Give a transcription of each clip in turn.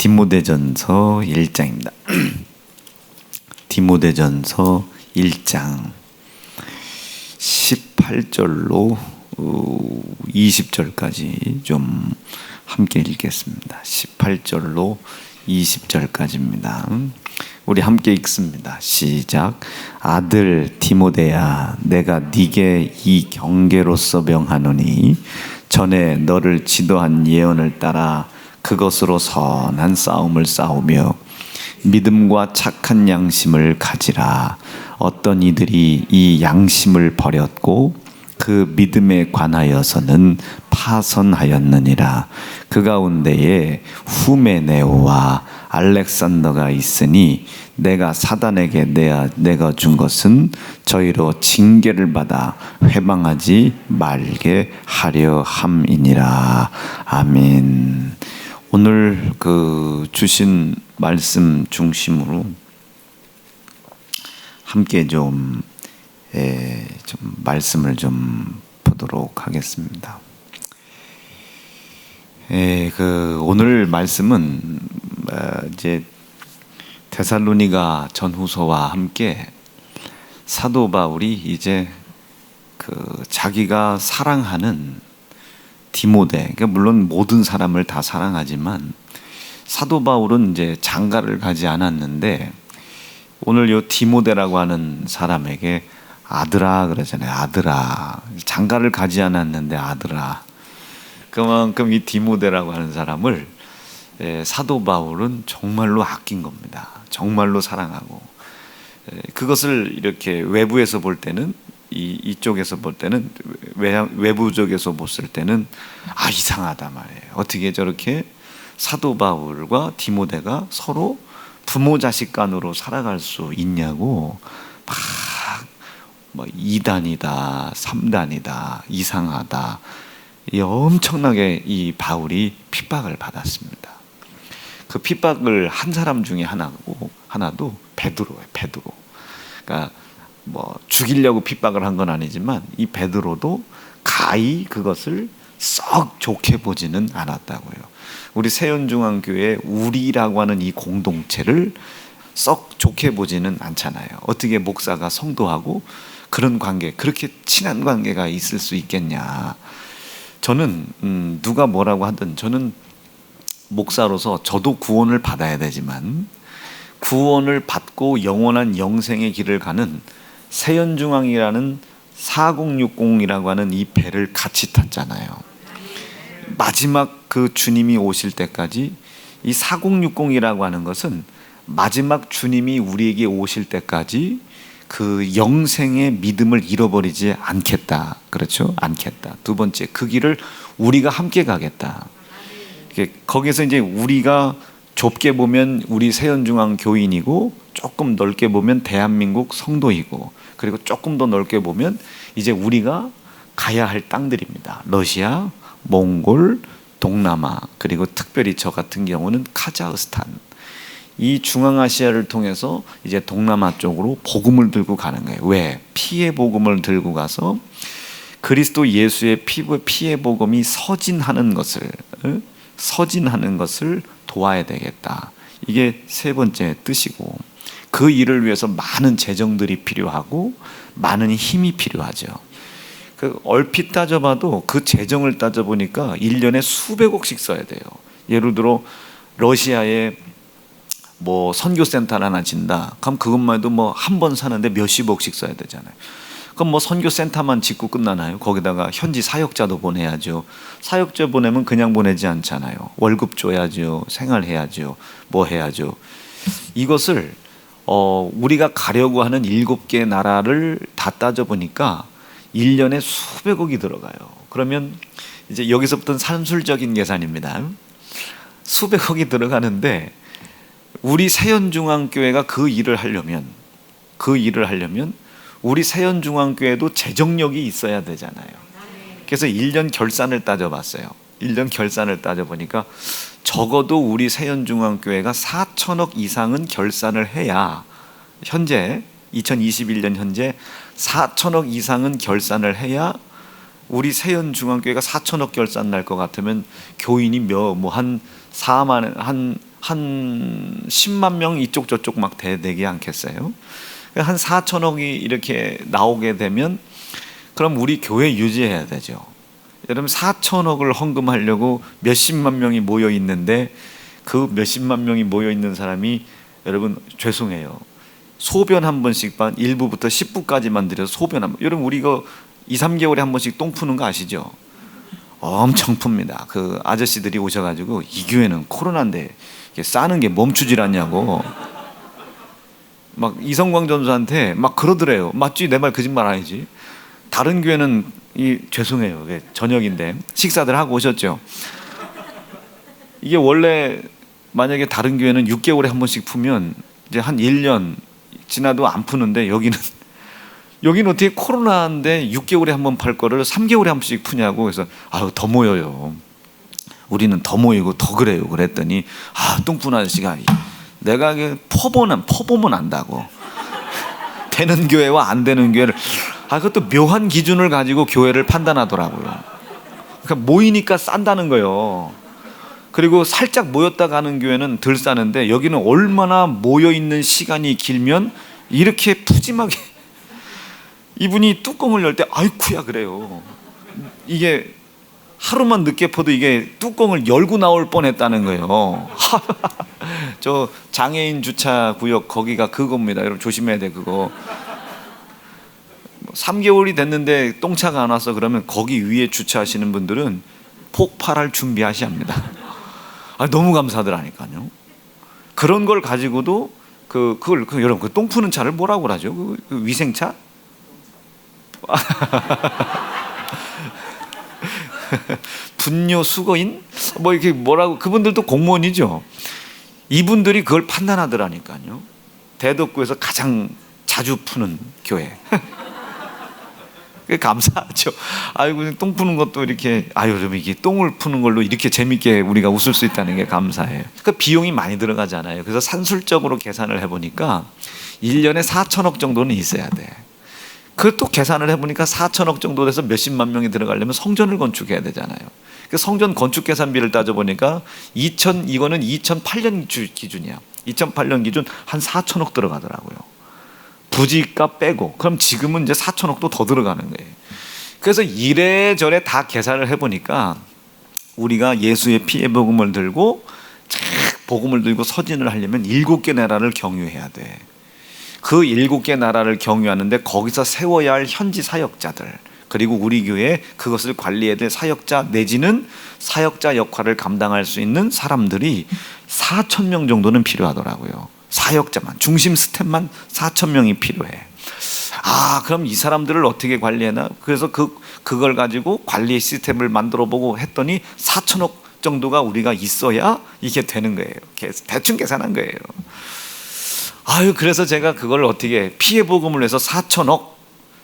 디모데전서 1장입니다. 디모데전서 1장 18절로 20절까지 좀 함께 읽겠습니다. 18절로 20절까지입니다. 우리 함께 읽습니다. 시작. 아들 디모데야, 내가 네게 이 경계로서 명하노니 전에 너를 지도한 예언을 따라 그것으로 선한 싸움을 싸우며 믿음과 착한 양심을 가지라. 어떤 이들이 이 양심을 버렸고 그 믿음에 관하여서는 파선하였느니라. 그 가운데에 후메네오와 알렉산더가 있으니 내가 사단에게 내가 준 것은 저희로 징계를 받아 회방하지 말게 하려 함이니라. 아멘. 오늘 주신 말씀 중심으로 함께 좀 말씀을 좀 보도록 하겠습니다. 오늘 말씀은 이제 데살로니가 전후서와 함께 사도 바울이 이제 자기가 사랑하는 디모데, 그러니까 물론 모든 사람을 다 사랑하지만 사도 바울은 이제 장가를 가지 않았는데 오늘 요 디모데라고 하는 사람에게 아들아 그러잖아요. 아들아. 장가를 가지 않았는데 아들아. 그만큼 이 디모데라고 하는 사람을 사도 바울은 정말로 아낀 겁니다. 정말로 사랑하고, 그것을 이렇게 외부에서 볼 때는 이쪽에서 볼 때는 외부적에서 봤을 때는 이상하다 말이에요. 어떻게 저렇게 사도 바울과 디모데가 서로 부모 자식 간으로 살아갈 수 있냐고 막 2단이다 3단이다 이상하다, 엄청나게 이 바울이 핍박을 받았습니다. 그 핍박을 한 사람 중에 하나도 베드로예요. 베드로. 그러니까 죽이려고 핍박을 한 건 아니지만 이 베드로도 가히 그것을 썩 좋게 보지는 않았다고요. 우리 세연중앙교회 우리라고 하는 이 공동체를 썩 좋게 보지는 않잖아요. 어떻게 목사가 성도하고 그런 관계, 그렇게 친한 관계가 있을 수 있겠냐. 저는 누가 뭐라고 하든 저는 목사로서 저도 구원을 받아야 되지만 구원을 받고 영원한 영생의 길을 가는 세연중앙이라는 4060이라고 하는 이 배를 같이 탔잖아요. 마지막 그 주님이 오실 때까지 이 4060이라고 하는 것은 마지막 주님이 우리에게 오실 때까지 그 영생의 믿음을 잃어버리지 않겠다. 그렇죠? 않겠다. 두 번째, 그 길을 우리가 함께 가겠다. 거기서 이제 우리가 좁게 보면 우리 세연중앙 교인이고 조금 넓게 보면 대한민국 성도이고, 그리고 조금 더 넓게 보면 이제 우리가 가야 할 땅들입니다. 러시아, 몽골, 동남아, 그리고 특별히 저 같은 경우는 카자흐스탄. 이 중앙아시아를 통해서 이제 동남아 쪽으로 복음을 들고 가는 거예요. 왜? 피의 복음을 들고 가서 그리스도 예수의 피의 복음이 서진하는 것을 도와야 되겠다. 이게 세 번째 뜻이고, 그 일을 위해서 많은 재정들이 필요하고 많은 힘이 필요하죠. 얼핏 따져봐도 그 재정을 따져보니까 1년에 수백억씩 써야 돼요. 예를 들어 러시아에 선교센터를 하나 진다. 그럼 그것만 해도 한 번 사는데 몇십억씩 써야 되잖아요. 그럼 선교센터만 짓고 끝나나요? 거기다가 현지 사역자도 보내야죠. 사역자 보내면 그냥 보내지 않잖아요. 월급 줘야죠. 생활해야죠. 해야죠. 이것을 우리가 가려고 하는 7개 나라를 다 따져보니까 1년에 수백억이 들어가요. 그러면 이제 여기서부터는 산술적인 계산입니다. 수백억이 들어가는데 우리 세연중앙교회가 그 일을 하려면 우리 세연중앙교회도 재정력이 있어야 되잖아요. 그래서 1년 결산을 따져봤어요. 1년 결산을 따져보니까 적어도 우리 세연중앙교회가 4천억 이상은 결산을 해야, 현재 2021년 현재 4천억 이상은 결산을 해야, 우리 세연중앙교회가 4천억 결산 날 것 같으면 교인이 한 한 10만 명 이쪽 저쪽 막 되지 않겠어요? 한 4천억이 이렇게 나오게 되면 그럼 우리 교회 유지해야 되죠. 여러분 4천억을 헌금하려고 몇십만 명이 모여 있는데 그 몇십만 명이 모여 있는 사람이 여러분 죄송해요. 소변 한 번씩 1부부터 10부까지만 드려서 소변 한 번. 여러분 우리 이거 2, 3개월에 한 번씩 똥 푸는 거 아시죠? 엄청 풉니다. 그 아저씨들이 오셔가지고 이 교회는 코로나인데 싸는 게 멈추질 않냐고 막 이성광 전사한테 막 그러더래요. 맞지? 내 말 거짓말 아니지? 다른 교회는 죄송해요. 저녁인데 식사들 하고 오셨죠? 이게 원래 만약에 다른 교회는 6개월에 한 번씩 푸면 이제 한 1년 지나도 안 푸는데 여기는 어떻게 코로나인데 6개월에 한 번 팔 거를 3개월에 한 번씩 푸냐고. 그래서 더 모여요. 우리는 더 모이고 더 그래요. 그랬더니 똥푼 아저씨가 내가 퍼보면 안다고 되는 교회와 안 되는 교회를 그것도 묘한 기준을 가지고 교회를 판단하더라고요. 그러니까 모이니까 싼다는 거예요. 그리고 살짝 모였다 가는 교회는 덜 싸는데 여기는 얼마나 모여있는 시간이 길면 이렇게 푸짐하게 이분이 뚜껑을 열 때 아이쿠야 그래요. 이게 하루만 늦게 퍼도 이게 뚜껑을 열고 나올 뻔했다는 거예요. 저 장애인 주차 구역 거기가 그겁니다. 여러분 조심해야 돼. 그거 3개월이 됐는데 똥차가 안 와서 그러면 거기 위에 주차하시는 분들은 폭발할 준비하셔야 합니다. 너무 감사하더라니까요. 그런 걸 가지고도 그걸 여러분 그 똥 푸는 차를 뭐라고 그러죠? 그 위생차? 분뇨 수거인? 뭐 이렇게 뭐라고 그분들도 공무원이죠. 이분들이 그걸 판단하더라니까요. 대덕구에서 가장 자주 푸는 교회. 감사하죠. 아이고 똥 푸는 것도 이렇게 여러분 이게 똥을 푸는 걸로 이렇게 재밌게 우리가 웃을 수 있다는 게 감사해요. 그 비용이 많이 들어가잖아요. 그래서 산술적으로 계산을 해보니까 1년에 4천억 정도는 있어야 돼. 그것도 계산을 해보니까 4천억 정도 돼서 몇십만 명이 들어가려면 성전을 건축해야 되잖아요. 그 성전 건축 계산비를 따져보니까 이거는 2008년 기준이야. 2008년 기준 한 4천억 들어가더라고요. 부지값 빼고. 그럼 지금은 이제 4천억도 더 들어가는 거예요. 그래서 이래저래 다 계산을 해보니까 우리가 예수의 피의 복음을 들고 복음을 들고 서진을 하려면 7개 나라를 경유해야 돼. 그 7개 나라를 경유하는데 거기서 세워야 할 현지 사역자들, 그리고 우리 교회에 그것을 관리해야 될 사역자 내지는 사역자 역할을 감당할 수 있는 사람들이 4천 명 정도는 필요하더라고요. 사역자만, 중심 스텝만 4천 명이 필요해. 그럼 이 사람들을 어떻게 관리하나? 그래서 그걸 가지고 관리 시스템을 만들어 보고 했더니 4천억 정도가 우리가 있어야 이게 되는 거예요. 대충 계산한 거예요. 그래서 제가 그걸 어떻게 피해 복음을 해서 4천억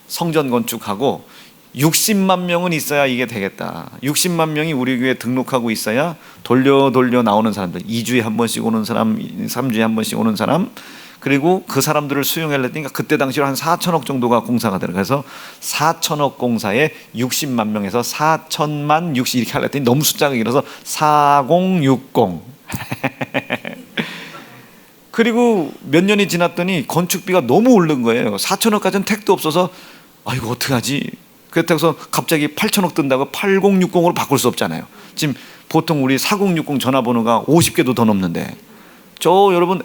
성전 건축하고 60만 명은 있어야 이게 되겠다. 60만 명이 우리 교회에 등록하고 있어야 돌려 나오는 사람들, 2주에 한 번씩 오는 사람, 3주에 한 번씩 오는 사람, 그리고 그 사람들을 수용하려니까 그때 당시로 한 4천억 정도가 공사가 들어요. 그래서 4천억 공사에 60만 명에서 4천만 60 이렇게 하려더니 너무 숫자가 길어서 4060 그리고 몇 년이 지났더니 건축비가 너무 오른 거예요. 4천억까지는 택도 없어서 이거 어떡하지? 그렇다고 해서 갑자기 8천억 든다고 8060으로 바꿀 수 없잖아요. 지금 보통 우리 4060 전화번호가 50개도 더 넘는데 여러분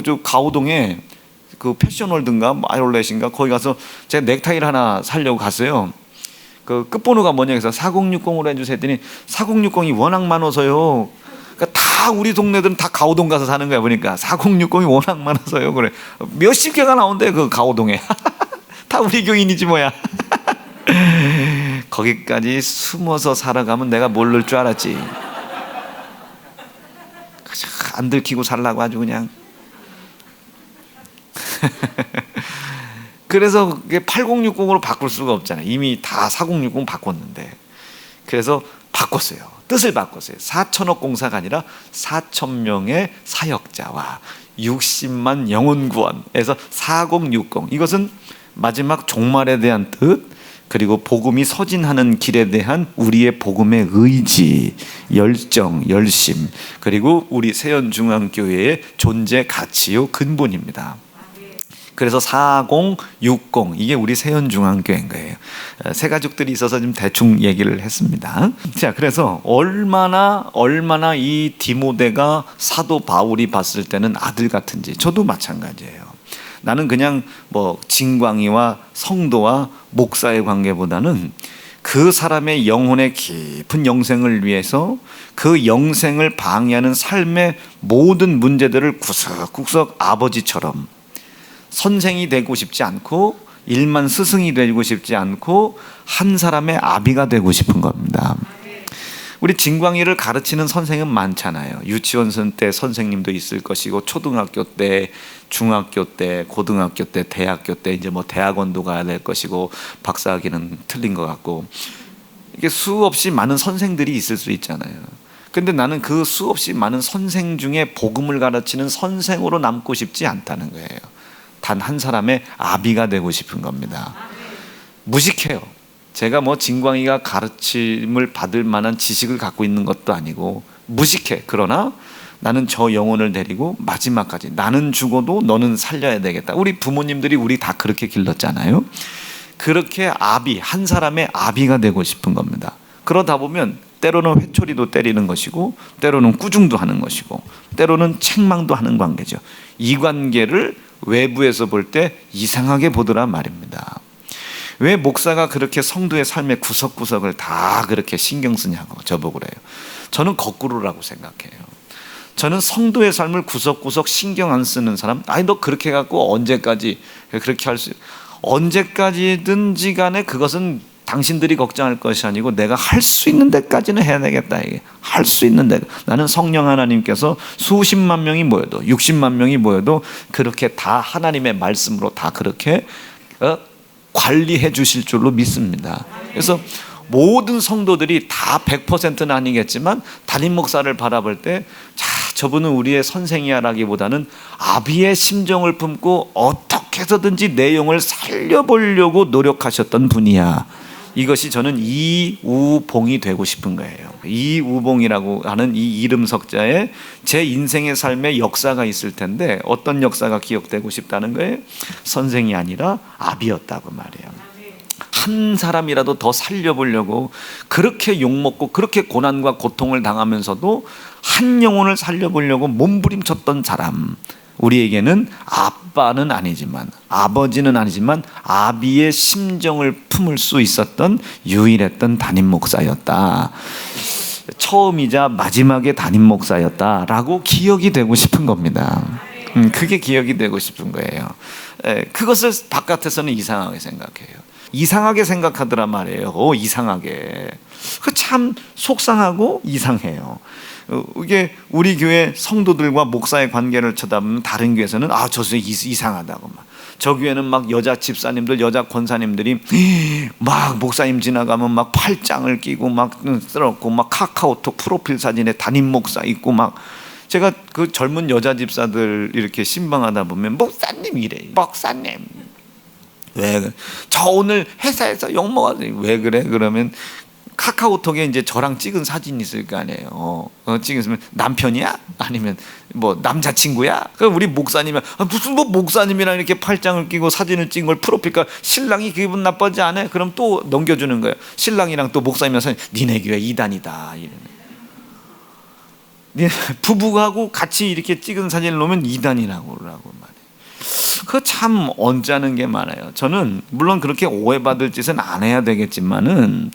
저 가오동에 그 패션월드인가 아이올렛인가 거기 가서 제가 넥타이를 하나 사려고 갔어요. 그 끝번호가 뭐냐 해서 4060으로 해주세요 했더니 4060이 워낙 많아서요. 그러니까 다 우리 동네들은 다 가오동 가서 사는 거야. 보니까 4060이 워낙 많아서요. 그래 몇십 개가 나온대 그 가오동에. 다 우리 교인이지 뭐야. 거기까지 숨어서 살아가면 내가 모를 줄 알았지. 안 들키고 살라고 아주 그냥. 그래서 8060으로 바꿀 수가 없잖아요. 이미 다 4060 바꿨는데. 그래서 바꿨어요. 뜻을 바꿨어요. 4천억 공사가 아니라 4천 명의 사역자와 60만 영혼 구원에서 4060. 이것은 마지막 종말에 대한 뜻, 그리고 복음이 서진하는 길에 대한 우리의 복음의 의지, 열정, 열심, 그리고 우리 세연중앙교회의 존재 가치요 근본입니다. 그래서 40, 60 이게 우리 세연중앙교회인 거예요. 세 가족들이 있어서 좀 대충 얘기를 했습니다. 자, 그래서 얼마나 이 디모데가 사도 바울이 봤을 때는 아들 같은지, 저도 마찬가지예요. 나는 그냥 뭐 진광이와 성도와 목사의 관계보다는 그 사람의 영혼의 깊은 영생을 위해서 그 영생을 방해하는 삶의 모든 문제들을 구석구석 아버지처럼 선생이 되고 싶지 않고 일만 스승이 되고 싶지 않고 한 사람의 아비가 되고 싶은 겁니다. 우리 진광이를 가르치는 선생은 많잖아요. 유치원생 때 선생님도 있을 것이고, 초등학교 때, 중학교 때, 고등학교 때, 대학교 때, 이제 뭐 대학원도 가야 될 것이고, 박사학위는 틀린 것 같고, 이게 수없이 많은 선생들이 있을 수 있잖아요. 근데 나는 그 수없이 많은 선생 중에 복음을 가르치는 선생으로 남고 싶지 않다는 거예요. 단 한 사람의 아비가 되고 싶은 겁니다. 무식해요. 제가 뭐 진광이가 가르침을 받을 만한 지식을 갖고 있는 것도 아니고 무식해. 그러나 나는 저 영혼을 데리고 마지막까지, 나는 죽어도 너는 살려야 되겠다. 우리 부모님들이 우리 다 그렇게 길렀잖아요. 그렇게 아비, 한 사람의 아비가 되고 싶은 겁니다. 그러다 보면 때로는 회초리도 때리는 것이고, 때로는 꾸중도 하는 것이고, 때로는 책망도 하는 관계죠. 이 관계를 외부에서 볼 때 이상하게 보더라 말입니다. 왜 목사가 그렇게 성도의 삶의 구석구석을 다 그렇게 신경 쓰냐고 저보고 그래요. 저는 거꾸로라고 생각해요. 저는 성도의 삶을 구석구석 신경 안 쓰는 사람, 아니 너 그렇게 해갖고 언제까지 그렇게 할 수, 언제까지든지 간에 그것은 당신들이 걱정할 것이 아니고 내가 할 수 있는 데까지는 해야 되겠다. 이게 할 수 있는 데, 나는 성령 하나님께서 수십만 명이 모여도 60만 명이 모여도 그렇게 다 하나님의 말씀으로 다 그렇게 관리해 주실 줄로 믿습니다. 그래서 모든 성도들이 다 100%는 아니겠지만 담임 목사를 바라볼 때, 자, 저분은 우리의 선생이야 라기보다는 아비의 심정을 품고 어떻게 해서든지 내 영을 살려보려고 노력하셨던 분이야. 이것이 저는 이우봉이 되고 싶은 거예요. 이우봉이라고 하는 이 이름 석자에 제 인생의 삶의 역사가 있을 텐데, 어떤 역사가 기억되고 싶다는 거예요? 선생이 아니라 아비였다고 말이에요. 한 사람이라도 더 살려보려고 그렇게 욕먹고 그렇게 고난과 고통을 당하면서도 한 영혼을 살려보려고 몸부림쳤던 사람, 우리에게는 아빠는 아니지만, 아버지는 아니지만 아비의 심정을 품을 수 있었던 유일했던 담임 목사였다. 처음이자 마지막의 담임 목사였다라고 기억이 되고 싶은 겁니다. 그게 기억이 되고 싶은 거예요. 그것을 바깥에서는 이상하게 생각해요. 이상하게 생각하더란 말이에요. 이상하게. 그 참 속상하고 이상해요. 이게 우리 교회 성도들과 목사의 관계를 쳐다보면 다른 교회에서는 저 교회 이상하다고 막, 저 교회는 막 여자 집사님들, 여자 권사님들이 막 목사님 지나가면 막 팔짱을 끼고 막 쓸었고 막 카카오톡 프로필 사진에 담임 목사 있고 막, 제가 그 젊은 여자 집사들 이렇게 신방하다 보면 목사님 이래, 목사님 왜? 저 오늘 회사에서 욕 먹었어요. 왜 그래? 그러면 카카오톡에 이제 저랑 찍은 사진이 있을 거 아니에요. 찍으면 남편이야? 아니면 뭐 남자친구야? 그럼 우리 목사님은 무슨 뭐 목사님이랑 이렇게 팔짱을 끼고 사진을 찍은 걸 프로필까, 신랑이 기분 나빠지 않아요? 그럼 또 넘겨주는 거예요. 신랑이랑 또 목사님이랑 사진, 니네 교회 이단이다. 부부하고 같이 이렇게 찍은 사진을 놓으면 이단이라고 그러라고 말이에요. 그거 참 언짢은 게 많아요. 저는 물론 그렇게 오해받을 짓은 안 해야 되겠지만은,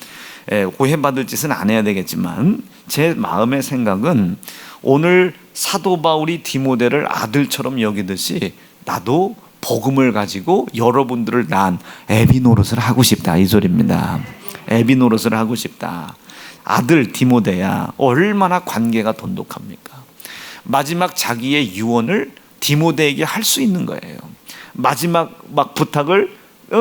오해받을 짓은 안 해야 되겠지만, 제 마음의 생각은 오늘 사도 바울이 디모데를 아들처럼 여기듯이 나도 복음을 가지고 여러분들을 낳은 애비 노릇을 하고 싶다, 이 소리입니다. 애비 노릇을 하고 싶다. 아들 디모데야 얼마나 관계가 돈독합니까? 마지막 자기의 유언을 디모데에게 할 수 있는 거예요. 마지막 막 부탁을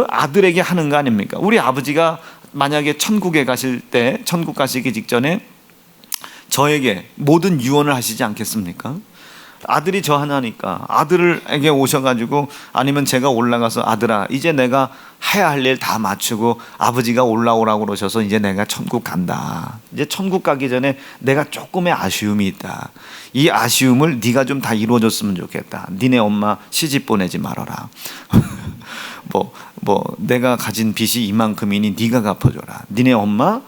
아들에게 하는 거 아닙니까? 우리 아버지가 만약에 천국에 가실 때, 천국 가시기 직전에 저에게 모든 유언을 하시지 않겠습니까? 아들이 저 하나니까 아들에게 오셔가지고, 아니면 제가 올라가서 아들아 이제 내가 해야 할 일 다 마치고 아버지가 올라오라고 그러셔서 이제 내가 천국 간다. 이제 천국 가기 전에 내가 조금의 아쉬움이 있다. 이 아쉬움을 네가 좀 다 이루어줬으면 좋겠다. 니네 엄마 시집 보내지 말아라. 내가 가진 빚이 이만큼이니 네가 갚아줘라. 니네 엄마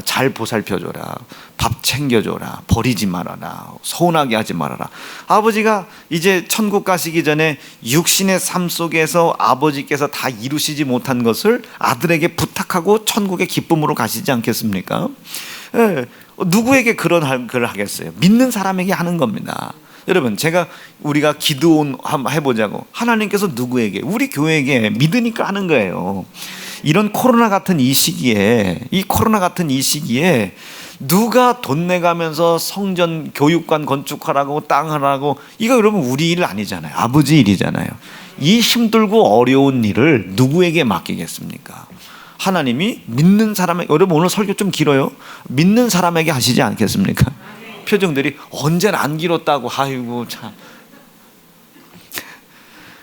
잘 보살펴줘라. 밥 챙겨줘라. 버리지 말아라. 서운하게 하지 말아라. 아버지가 이제 천국 가시기 전에 육신의 삶 속에서 아버지께서 다 이루시지 못한 것을 아들에게 부탁하고 천국의 기쁨으로 가시지 않겠습니까? 예, 누구에게 그런 걸 하겠어요? 믿는 사람에게 하는 겁니다. 여러분, 우리가 기도원 한번 해보자고. 하나님께서 누구에게? 우리 교회에게 믿으니까 하는 거예요. 이런 코로나 같은 이 시기에 누가 돈 내가면서 성전 교육관 건축하라고 땅 하라고, 이거 여러분 우리 일 아니잖아요. 아버지 일이잖아요. 이 힘들고 어려운 일을 누구에게 맡기겠습니까? 하나님이 믿는 사람에게. 여러분 오늘 설교 좀 길어요. 믿는 사람에게 하시지 않겠습니까? 표정들이 언제나 안 길었다고. 아이고 참.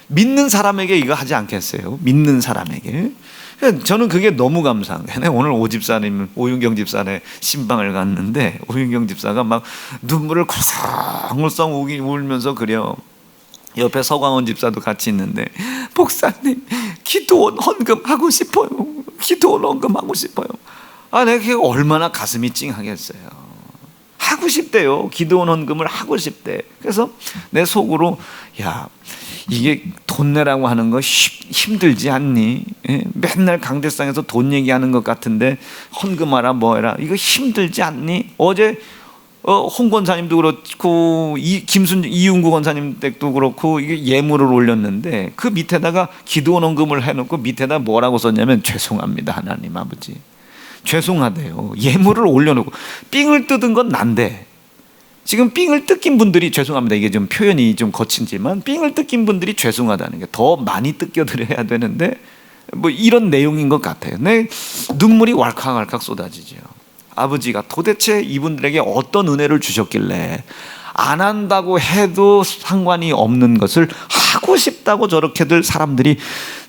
믿는 사람에게 이거 하지 않겠어요? 믿는 사람에게. 저는 그게 너무 감사한 거예요. 오늘 오윤경 집사네 신방을 갔는데, 오윤경 집사가 막 눈물을 굴썽굴썽 울면서 그래요. 옆에 서광원 집사도 같이 있는데, 목사님 기도원 헌금하고 싶어요. 기도원 헌금하고 싶어요. 내가 그게 얼마나 가슴이 찡하겠어요. 하고 싶대요. 기도원 헌금을 하고 싶대. 그래서 내 속으로, 야, 이게 돈 내라고 하는 거 힘들지 않니? 맨날 강대상에서 돈 얘기하는 것 같은데 헌금하라 뭐해라, 이거 힘들지 않니? 어제 홍 권사님도 그렇고 이윤구 권사님 댁도 그렇고 이게 예물을 올렸는데, 그 밑에다가 기도원 헌금을 해놓고 밑에다 뭐라고 썼냐면, 죄송합니다 하나님 아버지, 죄송하대요. 예물을 올려놓고 삥을 뜯은 건 난데, 지금 삥을 뜯긴 분들이, 죄송합니다, 이게 좀 표현이 좀 거친지만, 삥을 뜯긴 분들이 죄송하다는 게, 더 많이 뜯겨드려야 되는데 이런 내용인 것 같아요. 내 눈물이 왈칵왈칵 쏟아지죠. 아버지가 도대체 이분들에게 어떤 은혜를 주셨길래 안 한다고 해도 상관이 없는 것을 하고 싶다고 저렇게들 사람들이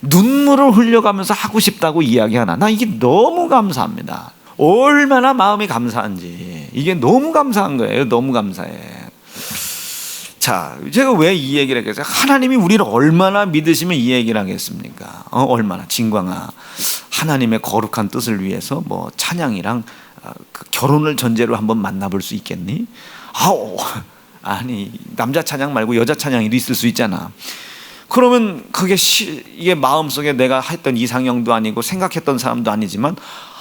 눈물을 흘려가면서 하고 싶다고 이야기하나. 나 이게 너무 감사합니다. 얼마나 마음이 감사한지. 이게 너무 감사한 거예요. 너무 감사해. 자, 제가 왜 이 얘기를 했겠어요? 하나님이 우리를 얼마나 믿으시면 이 얘기를 하겠습니까? 얼마나. 진광아, 하나님의 거룩한 뜻을 위해서 찬양이랑 그 결혼을 전제로 한번 만나볼 수 있겠니? 아니, 남자 찬양 말고 여자 찬양이도 있을 수 있잖아. 그러면 그게 이게 마음속에 내가 했던 이상형도 아니고 생각했던 사람도 아니지만,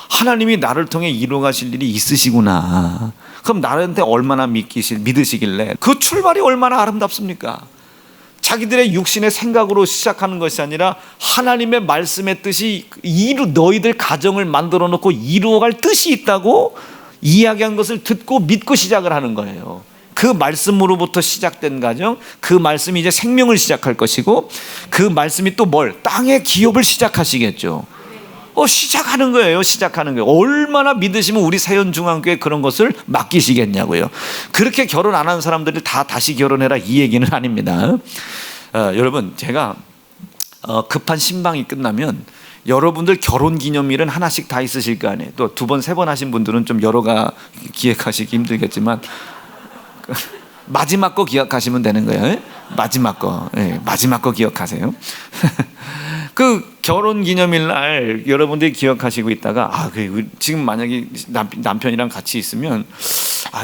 하나님이 나를 통해 이루어가실 일이 있으시구나. 그럼 나한테 얼마나 믿으시길래, 그 출발이 얼마나 아름답습니까? 자기들의 육신의 생각으로 시작하는 것이 아니라 하나님의 말씀의 뜻이 너희들 가정을 만들어 놓고 이루어갈 뜻이 있다고 이야기한 것을 듣고 믿고 시작을 하는 거예요. 그 말씀으로부터 시작된 가정, 그 말씀이 이제 생명을 시작할 것이고, 그 말씀이 또 땅의 기업을 시작하시겠죠. 시작하는 거예요. 시작하는 거예요. 얼마나 믿으시면 우리 세연중앙교회 그런 것을 맡기시겠냐고요. 그렇게 결혼 안 하는 사람들이 다 다시 결혼해라, 이 얘기는 아닙니다. 여러분, 제가 급한 신방이 끝나면 여러분들 결혼기념일은 하나씩 다 있으실 거 아니에요. 또 2번, 3번 하신 분들은 좀 여러가 기획하시기 힘들겠지만, 마지막 거 기억하시면 되는 거예요. 마지막 거 기억하세요. 그 결혼기념일 날 여러분들이 기억하시고 있다가, 지금 만약에 남편이랑 같이 있으면,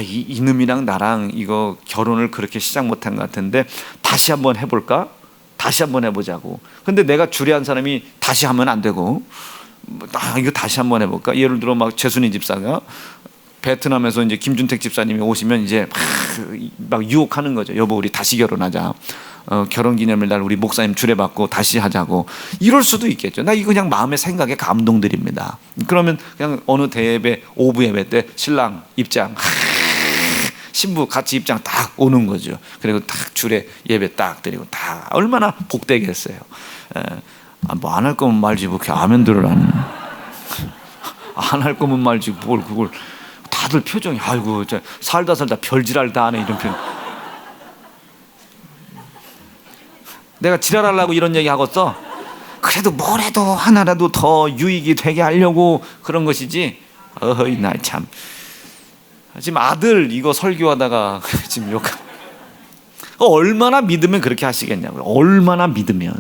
이놈이랑 나랑 이거 결혼을 그렇게 시작 못한 것 같은데 다시 한번 해볼까? 다시 한번 해보자고. 근데 내가 주례한 사람이 다시 하면 안 되고, 이거 다시 한번 해볼까? 예를 들어 최순희 집사가 베트남에서 이제 김준택 집사님이 오시면 이제 막 유혹하는 거죠. 여보, 우리 다시 결혼하자. 결혼기념일 날 우리 목사님 주례받고 다시 하자고. 이럴 수도 있겠죠. 나 이거 그냥 마음의 생각에 감동드립니다. 그러면 그냥 어느 대예배, 오부 예배 때 신랑 입장, 신부 같이 입장 딱 오는 거죠. 그리고 딱 주례 예배 딱 드리고 딱, 얼마나 복되겠어요. 안 할 거면 말지, 뭐 이렇게 아멘들을 안 할 거면 말지 뭘 그걸. 다들 표정이, 아이고 살다 별지랄 다 하네, 이런 표정. 내가 지랄하려고 이런 얘기 하겠어? 그래도 뭐라도 하나라도 더 유익이 되게 하려고 그런 것이지. 어이 나 참. 지금 아들 이거 설교하다가 지금 욕. 얼마나 믿으면 그렇게 하시겠냐고요. 얼마나 믿으면.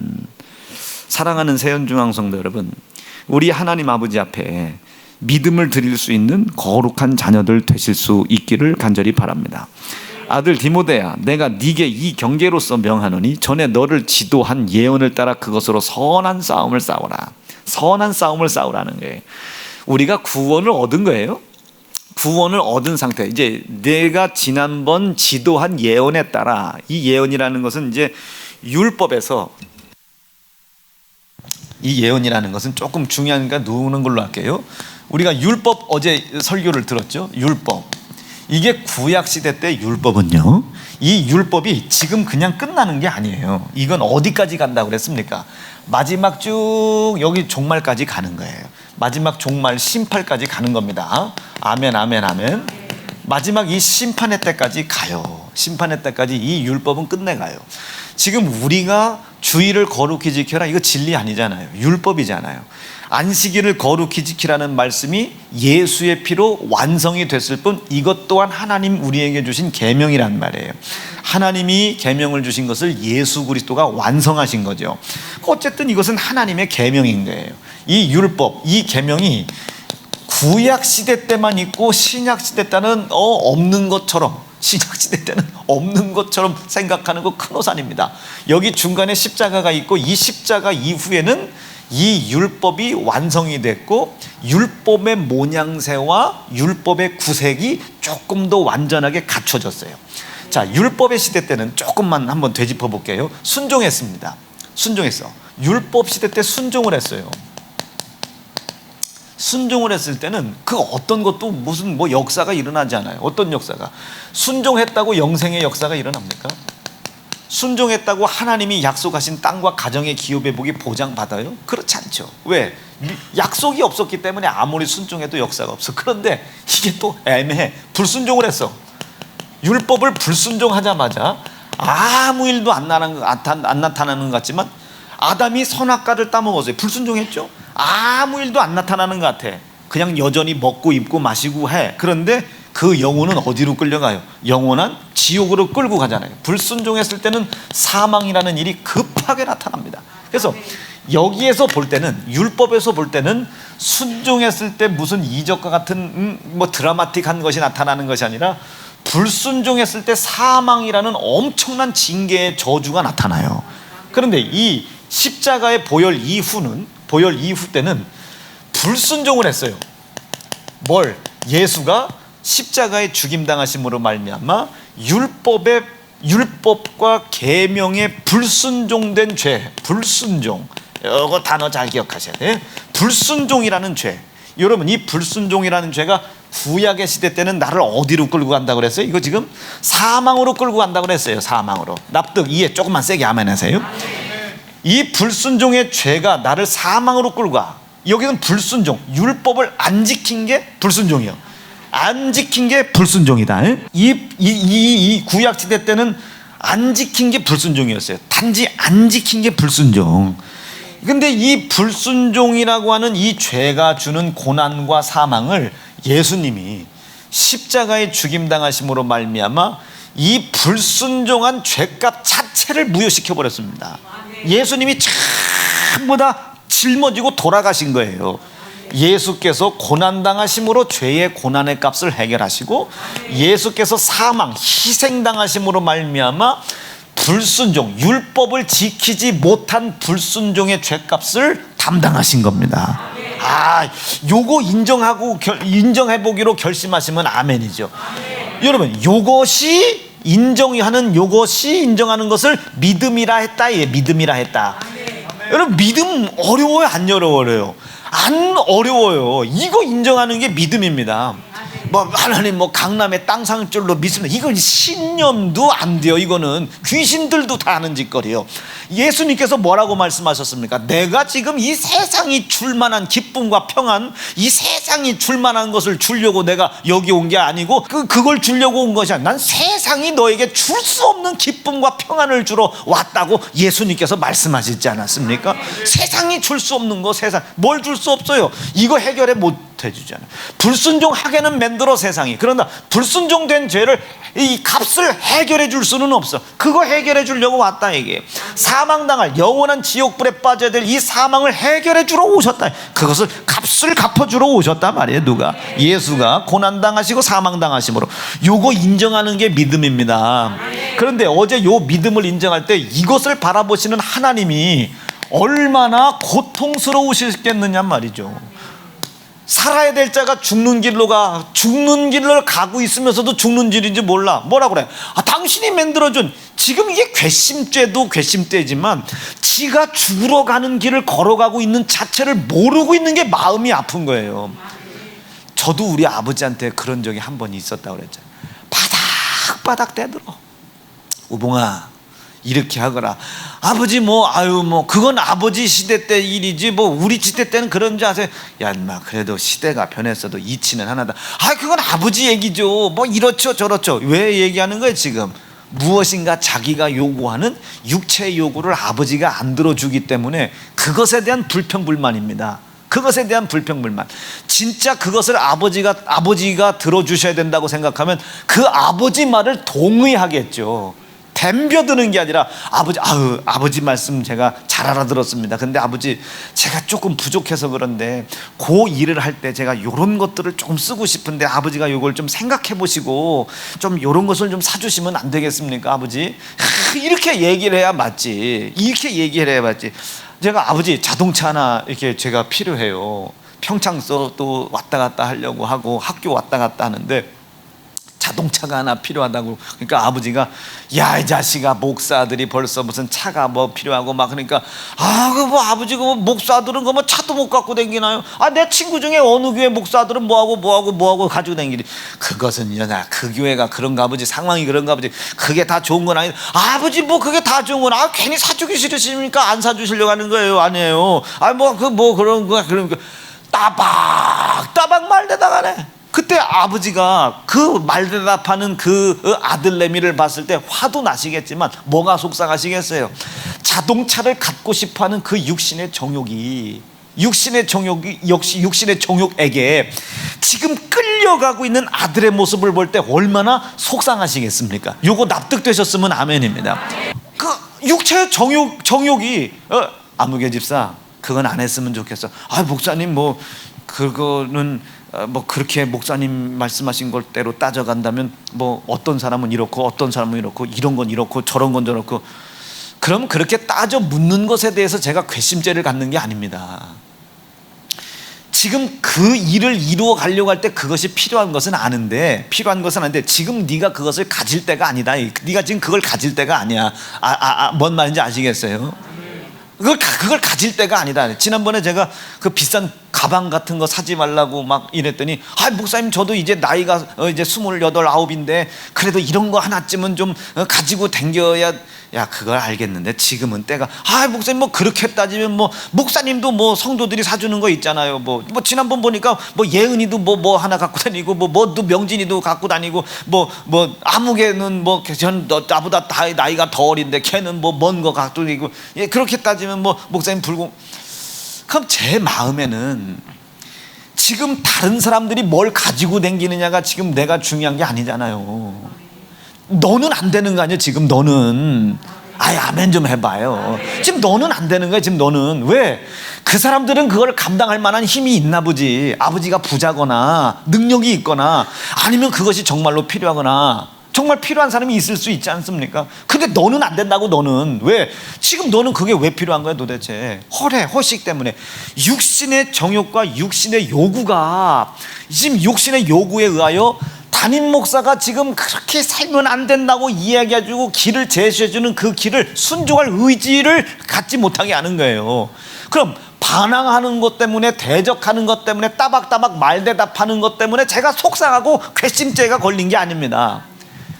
사랑하는 세연중앙성도 여러분, 우리 하나님 아버지 앞에 믿음을 드릴 수 있는 거룩한 자녀들 되실 수 있기를 간절히 바랍니다. 아들 디모데야, 내가 네게 이 경계로서 명하노니 전에 너를 지도한 예언을 따라 그것으로 선한 싸움을 싸우라. 선한 싸움을 싸우라는 거예요. 우리가 구원을 얻은 거예요. 구원을 얻은 상태. 이제 내가 지난번 지도한 예언에 따라, 이 예언이라는 것은 이제 율법에서, 이 예언이라는 것은 조금 중요하니까 누우는 걸로 할게요. 우리가 율법 어제 설교를 들었죠. 율법. 이게 구약시대 때 율법은요, 이 율법이 지금 그냥 끝나는 게 아니에요. 이건 어디까지 간다고 그랬습니까? 마지막 쭉 여기 종말까지 가는 거예요. 마지막 종말 심판까지 가는 겁니다. 아멘 아멘 아멘. 마지막 이 심판의 때까지 가요. 심판의 때까지 이 율법은 끝내가요. 지금 우리가 주의를 거룩히 지켜라, 이거 진리 아니잖아요. 율법이잖아요. 안식일을 거룩히 지키라는 말씀이 예수의 피로 완성이 됐을 뿐, 이것 또한 하나님 우리에게 주신 계명이란 말이에요. 하나님이 계명을 주신 것을 예수 그리스도가 완성하신 거죠. 어쨌든 이것은 하나님의 계명인 거예요. 이 율법, 이 계명이 구약 시대 때만 있고 신약 시대 때는 없는 것처럼, 신약 시대 때는 없는 것처럼 생각하는 거 큰 오산입니다. 여기 중간에 십자가가 있고, 이 십자가 이후에는 이 율법이 완성이 됐고, 율법의 모양새와 율법의 구색이 조금 더 완전하게 갖춰졌어요. 자, 율법의 시대 때는 조금만 한번 되짚어 볼게요. 순종했습니다. 순종했어. 율법 시대 때 순종을 했어요. 순종을 했을 때는 그 어떤 것도 무슨 뭐 역사가 일어나지 않아요. 어떤 역사가? 순종했다고 영생의 역사가 일어납니까? 순종했다고 하나님이 약속하신 땅과 가정의 기업회복이 보장받아요? 그렇지 않죠. 왜? 약속이 없었기 때문에 아무리 순종해도 역사가 없어. 그런데 이게 또 애매해. 불순종을 했어. 율법을 불순종하자마자 아무 일도 안 나타나는 것 같지만, 아담이 선악과를 따먹었어요. 불순종했죠. 아무 일도 안 나타나는 것 같아. 그냥 여전히 먹고 입고 마시고 해. 그런데 그 영혼은 어디로 끌려가요? 영원한 지옥으로 끌고 가잖아요. 불순종했을 때는 사망이라는 일이 급하게 나타납니다. 그래서 여기에서 볼 때는, 율법에서 볼 때는 순종했을 때 무슨 이적과 같은 뭐 드라마틱한 것이 나타나는 것이 아니라, 불순종했을 때 사망이라는 엄청난 징계의 저주가 나타나요. 그런데 이 십자가의 보혈 이후 때는 불순종을 했어요. 뭘? 예수가 십자가에 죽임당하심으로 말미암아 율법과 계명에 불순종된 죄, 불순종, 이거 단어 잘 기억하셔야 돼요. 불순종이라는 죄. 여러분, 이 불순종이라는 죄가 구약의 시대 때는 나를 어디로 끌고 간다고 그랬어요? 이거 지금 사망으로 끌고 간다고 그랬어요. 사망으로. 납득, 이해 조금만 세게 아멘 하세요. 이 불순종의 죄가 나를 사망으로 끌고 가. 여기는 불순종, 율법을 안 지킨 게 불순종이요. 안 지킨 게 불순종이다. 이 구약 시대 때는 안 지킨 게 불순종이었어요. 단지 안 지킨 게 불순종. 근데 이 불순종이라고 하는 이 죄가 주는 고난과 사망을 예수님이 십자가에 죽임당하심으로 말미암아 이 불순종한 죄값 자체를 무효시켜 버렸습니다. 예수님이 전부 다 짊어지고 돌아가신 거예요. 예수께서 고난당하심으로 죄의 고난의 값을 해결하시고, 예수께서 사망, 희생당하심으로 말미암아 불순종, 율법을 지키지 못한 불순종의 죄값을 담당하신 겁니다. 요거 인정해보기로 결심하시면 아멘이죠. 여러분, 요것이 인정하는 것을 믿음이라 했다. 믿음이라 했다. 여러분, 믿음 어려워요? 안 어려워요? 안 어려워요. 이거 인정하는 게 믿음입니다. 뭐 하나님 뭐 강남의 땅 살 줄로 믿습니다. 이건 신념도 안 돼요. 이거는 귀신들도 다 하는 짓거리예요. 예수님께서 뭐라고 말씀하셨습니까? 내가 지금 이 세상이 줄 만한 기쁨과 평안, 이 세상이 줄 만한 것을 주려고 내가 여기 온 게 아니고 그걸 주려고 온 것이 아니라 난 세상이 너에게 줄 수 없는 기쁨과 평안을 주러 왔다고 예수님께서 말씀하시지 않았습니까? 세상이 줄 수 없는 거, 세상 뭘 줄 수 없어요. 이거 해결해 못 해주잖아요. 불순종하게는 만들어 세상이. 그러나 불순종된 죄를 이 값을 해결해 줄 수는 없어. 그거 해결해 주려고 왔다 이게. 사망당할 영원한 지옥불에 빠져야 될 이 사망을 해결해 주러 오셨다. 그것을 값을 갚아주러 오셨단 말이에요. 누가? 예수가 고난당하시고 사망당하심으로. 요거 인정하는 게 믿음입니다. 그런데 어제 요 믿음을 인정할 때 이것을 바라보시는 하나님이 얼마나 고통스러우시겠느냐 말이죠. 살아야 될 자가 죽는 길로 가. 죽는 길을 가고 있으면서도 죽는 길인지 몰라. 뭐라 그래? 당신이 만들어준. 지금 이게 괘씸죄도 괘씸죄지만 지가 죽으러 가는 길을 걸어가고 있는 자체를 모르고 있는 게 마음이 아픈 거예요. 저도 우리 아버지한테 그런 적이 한 번 있었다고 그랬잖아요. 바닥바닥 대들어. 우봉아, 이렇게 하거라. 아버지 그건 아버지 시대 때 일이지 우리 시대 때는 그런 줄 아세요? 야 인마, 그래도 시대가 변했어도 이치는 하나다. 그건 아버지 얘기죠. 이렇죠 저렇죠. 왜 얘기하는 거예요 지금? 무엇인가 자기가 요구하는 육체의 요구를 아버지가 안 들어주기 때문에 그것에 대한 불평불만입니다. 그것에 대한 불평불만. 진짜 그것을 아버지가 들어주셔야 된다고 생각하면 그 아버지 말을 동의하겠죠. 덤벼드는 게 아니라 아버지 말씀 제가 잘 알아들었습니다. 근데 아버지 제가 조금 부족해서 그런데 그 일을 할 때 제가 요런 것들을 조금 쓰고 싶은데 아버지가 요걸 좀 생각해 보시고 좀 요런 것을 좀 사주시면 안 되겠습니까 아버지? 이렇게 얘기를 해야 맞지. 이렇게 얘기를 해야 맞지. 제가 아버지 자동차 하나 이렇게 제가 필요해요. 평창서 또 왔다 갔다 하려고 하고 학교 왔다 갔다 하는데 자동차가 하나 필요하다고. 그러니까 아버지가 야 이 자식아, 목사들이 벌써 무슨 차가 필요하고 막 그러니까 아버지 목사들은 차도 못 갖고 다니나요? 내 친구 중에 어느 교회 목사들은 뭐하고 가지고 다니니. 그것은 그 교회가 그런가 아버지, 상황이 그런가 아버지. 그게 다 좋은 건 아니. 아버지 그게 다 좋은 건 괜히 사주기 싫으십니까? 안 사주시려고 하는 거예요? 아니에요. 그런 거 그러니까 따박 말대다가네. 그때 아버지가 그 말대답하는 그 아들내미를 봤을 때 화도 나시겠지만 뭐가 속상하시겠어요? 자동차를 갖고 싶어하는 그 육신의 정욕이 역시 육신의 정욕에게 지금 끌려가고 있는 아들의 모습을 볼 때 얼마나 속상하시겠습니까? 요거 납득되셨으면 아멘입니다. 그 육체의 정욕이 아무개 집사 그건 안 했으면 좋겠어. 목사님 그거는 그렇게 목사님 말씀하신 것대로 따져간다면 어떤 사람은 이렇고 어떤 사람은 이렇고 이런 건 이렇고 저런 건 저렇고. 그럼 그렇게 따져 묻는 것에 대해서 제가 괘씸죄를 갖는 게 아닙니다. 지금 그 일을 이루어 가려고 할 때 그것이 필요한 것은 아는데 지금 네가 그것을 가질 때가 아니다. 네가 지금 그걸 가질 때가 아니야. 뭔 말인지 아시겠어요? 그걸 가질 때가 아니다. 지난번에 제가 그 비싼 가방 같은 거 사지 말라고 막 이랬더니 목사님 저도 이제 나이가 이제 28, 9인데 그래도 이런 거 하나쯤은 좀 가지고 댕겨야. 야 그걸 알겠는데 지금은 때가 목사님 그렇게 따지면 목사님도 성도들이 사주는 거 있잖아요. 지난번 보니까 예은이도 하나 갖고 다니고 뭐도 명진이도 갖고 다니고 아무개는 전 나보다 다 나이가 더 어린데 걔는 먼 거 갖고 다니고. 그렇게 따지면 목사님 불공. 그럼 제 마음에는 지금 다른 사람들이 뭘 가지고 다니느냐가 지금 내가 중요한 게 아니잖아요. 너는 안 되는 거 아니야 지금 너는. 아멘 좀 해봐요. 지금 너는 안 되는 거야 지금 너는. 왜? 그 사람들은 그걸 감당할 만한 힘이 있나 보지. 아버지가 부자거나 능력이 있거나 아니면 그것이 정말로 필요하거나 정말 필요한 사람이 있을 수 있지 않습니까? 근데 너는 안 된다고. 너는 왜? 지금 너는 그게 왜 필요한 거야 도대체? 허식 때문에. 육신의 정욕과 육신의 요구가 지금 육신의 요구에 의하여 담임 목사가 지금 그렇게 살면 안 된다고 이야기해주고 길을 제시해주는 그 길을 순종할 의지를 갖지 못하게 하는 거예요. 그럼 반항하는 것 때문에, 대적하는 것 때문에, 따박따박 말대답하는 것 때문에 제가 속상하고 괘씸죄가 걸린 게 아닙니다.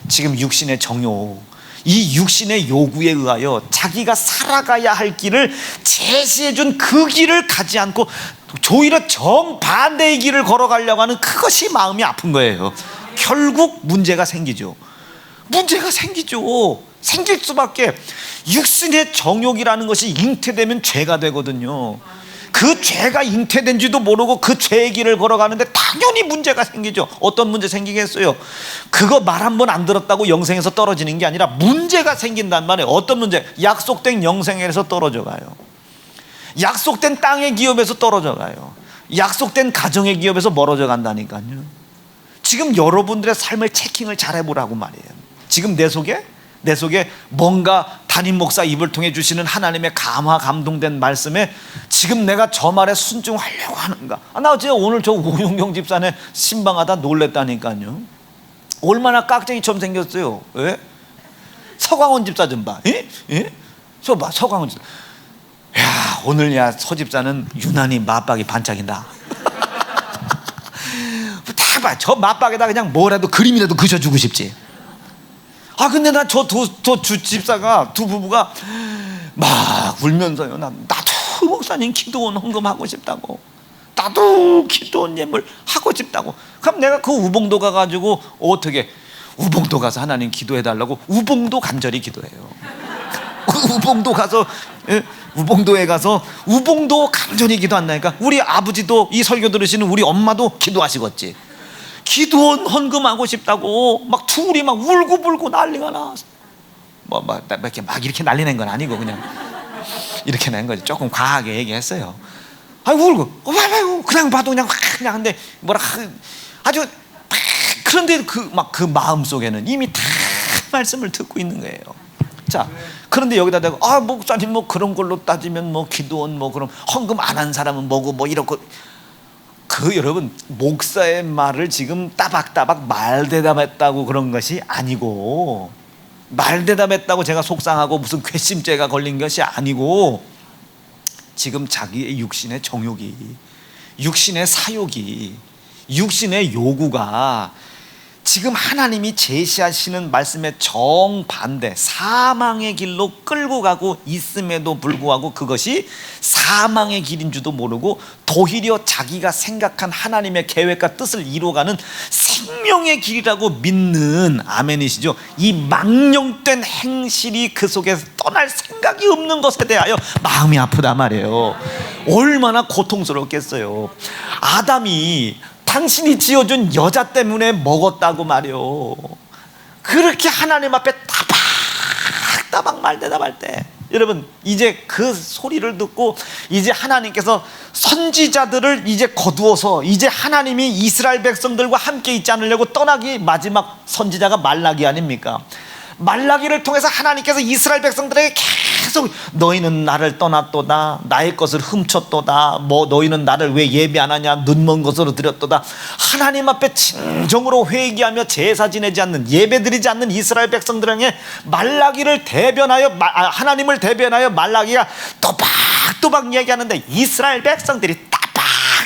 지금 육신의 정욕, 이 육신의 요구에 의하여 자기가 살아가야 할 길을 제시해준 그 길을 가지 않고 오히려 정반대의 길을 걸어가려고 하는 그것이 마음이 아픈 거예요. 결국 문제가 생기죠. 문제가 생기죠. 생길 수밖에. 육신의 정욕이라는 것이 잉태되면 죄가 되거든요. 그 죄가 잉태된지도 모르고 그 죄의 길을 걸어가는데 당연히 문제가 생기죠. 어떤 문제 생기겠어요? 그거 말 한 번 안 들었다고 영생에서 떨어지는 게 아니라 문제가 생긴단 말이에요. 어떤 문제? 약속된 영생에서 떨어져 가요. 약속된 땅의 기업에서 떨어져 가요. 약속된 가정의 기업에서 멀어져 간다니까요. 지금 여러분들의 삶을 체킹을 잘 해보라고 말이에요. 지금 내 속에 뭔가 담임 목사 입을 통해 주시는 하나님의 감화 감동된 말씀에 지금 내가 저 말에 순종하려고 하는가? 나 어제 오늘 저 오용경 집사네 신방하다 놀랬다니까요. 얼마나 깍쟁이처럼 생겼어요. 왜? 서광원 집사 좀 봐. 예? 저 봐, 서광원 집사. 야, 오늘 서 집사는 유난히 맞박이 반짝인다. 다 봐, 저 맞박에다 그냥 뭐라도 그림이라도 그려주고 싶지. 근데 나 저 두 집사가, 두 부부가 막 울면서요. 나도 목사님 기도원 헌금하고 싶다고. 나도 기도원 예물 하고 싶다고. 그럼 내가 그 우봉도 가가지고 어떻게, 우봉도 가서 하나님 기도해달라고 우봉도 간절히 기도해요. 우봉도 가서, 우봉도에 가서 우봉도 간절히 기도한다니까. 우리 아버지도 이 설교 들으시는 우리 엄마도 기도하시겠지. 기도원 헌금하고 싶다고 막 둘이 막 울고불고 난리가 나. 이렇게 난리 낸 건 아니고 그냥 이렇게 낸 거지. 조금 과하게 얘기했어요. 울고 그냥 봐도 그냥 근데 아주 그런데 그 마음 속에는 이미 다 말씀을 듣고 있는 거예요. 자, 그런데 여기다 대고 목사님 그런 걸로 따지면 기도원 그럼 헌금 안 한 사람은 뭐고 이렇고. 여러분, 목사의 말을 지금 따박따박 말대답했다고 그런 것이 아니고, 말대답했다고 제가 속상하고 무슨 괘씸죄가 걸린 것이 아니고, 지금 자기의 육신의 정욕이, 육신의 사욕이, 육신의 요구가 지금 하나님이 제시하시는 말씀의 정반대, 사망의 길로 끌고 가고 있음에도 불구하고 그것이 사망의 길인 줄도 모르고 도리어 자기가 생각한 하나님의 계획과 뜻을 이루어가는 생명의 길이라고 믿는, 아멘이시죠? 이 망령된 행실이 그 속에서 떠날 생각이 없는 것에 대하여 마음이 아프다 말이에요. 얼마나 고통스럽겠어요. 아담이 당신이 지어준 여자 때문에 먹었다고 말이요. 그렇게 하나님 앞에 따박따박 말대답할 때, 여러분 이제 그 소리를 듣고 이제 하나님께서 선지자들을 이제 거두어서 이제 하나님이 이스라엘 백성들과 함께 있지 않으려고 떠나기 마지막 선지자가 말라기 아닙니까? 말라기를 통해서 하나님께서 이스라엘 백성들에게 계속 너희는 나를 떠났도다, 나의 것을 훔쳤도다, 너희는 나를 왜 예배 안 하냐, 눈먼 것으로 드렸도다. 하나님 앞에 진정으로 회개하며 제사 지내지 않는, 예배 드리지 않는 이스라엘 백성들에게 말라기를 대변하여, 하나님을 대변하여 말라기가 또박또박 얘기하는데 이스라엘 백성들이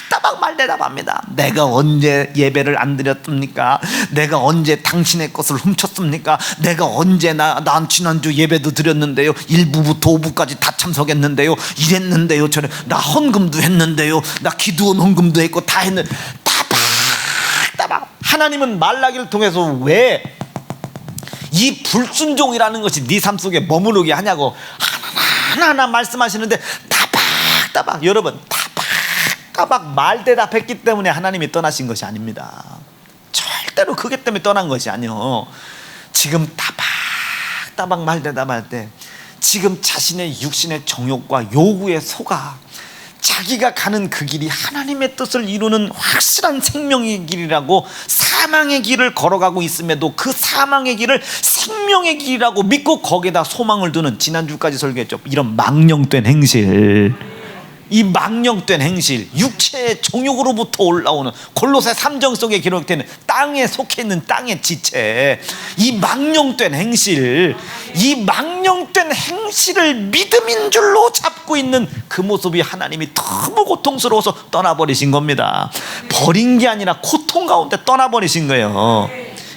따박 말대답합니다. 내가 언제 예배를 안 드렸습니까? 내가 언제 당신의 것을 훔쳤습니까? 내가 언제 난 지난주 예배도 드렸는데요, 1부부터 5부까지 다 참석했는데요, 이랬는데요, 나 헌금도 했는데요, 나 기도원 헌금도 했고 다 했는데. 따박. 하나님은 말라기를 통해서 왜 이 불순종이라는 것이 네 삶 속에 머무르게 하냐고 하나하나 말씀하시는데 따박. 여러분, 따박 말대답했기 때문에 하나님이 떠나신 것이 아닙니다. 절대로 그게 때문에 떠난 것이 아니요. 지금 따박 말대답할 때 지금 자신의 육신의 정욕과 요구에 속아 자기가 가는 그 길이 하나님의 뜻을 이루는 확실한 생명의 길이라고 사망의 길을 걸어가고 있음에도 그 사망의 길을 생명의 길이라고 믿고 거기에다 소망을 두는, 지난주까지 설교했죠, 이런 망령된 행실, 이 망령된 행실, 육체의 정욕으로부터 올라오는 골로새 3장 속에 기록되는 땅에 속해 있는 땅의 지체, 이 망령된 행실, 이 망령된 행실을 믿음인 줄로 잡고 있는 그 모습이 하나님이 너무 고통스러워서 떠나버리신 겁니다. 버린 게 아니라 고통 가운데 떠나버리신 거예요.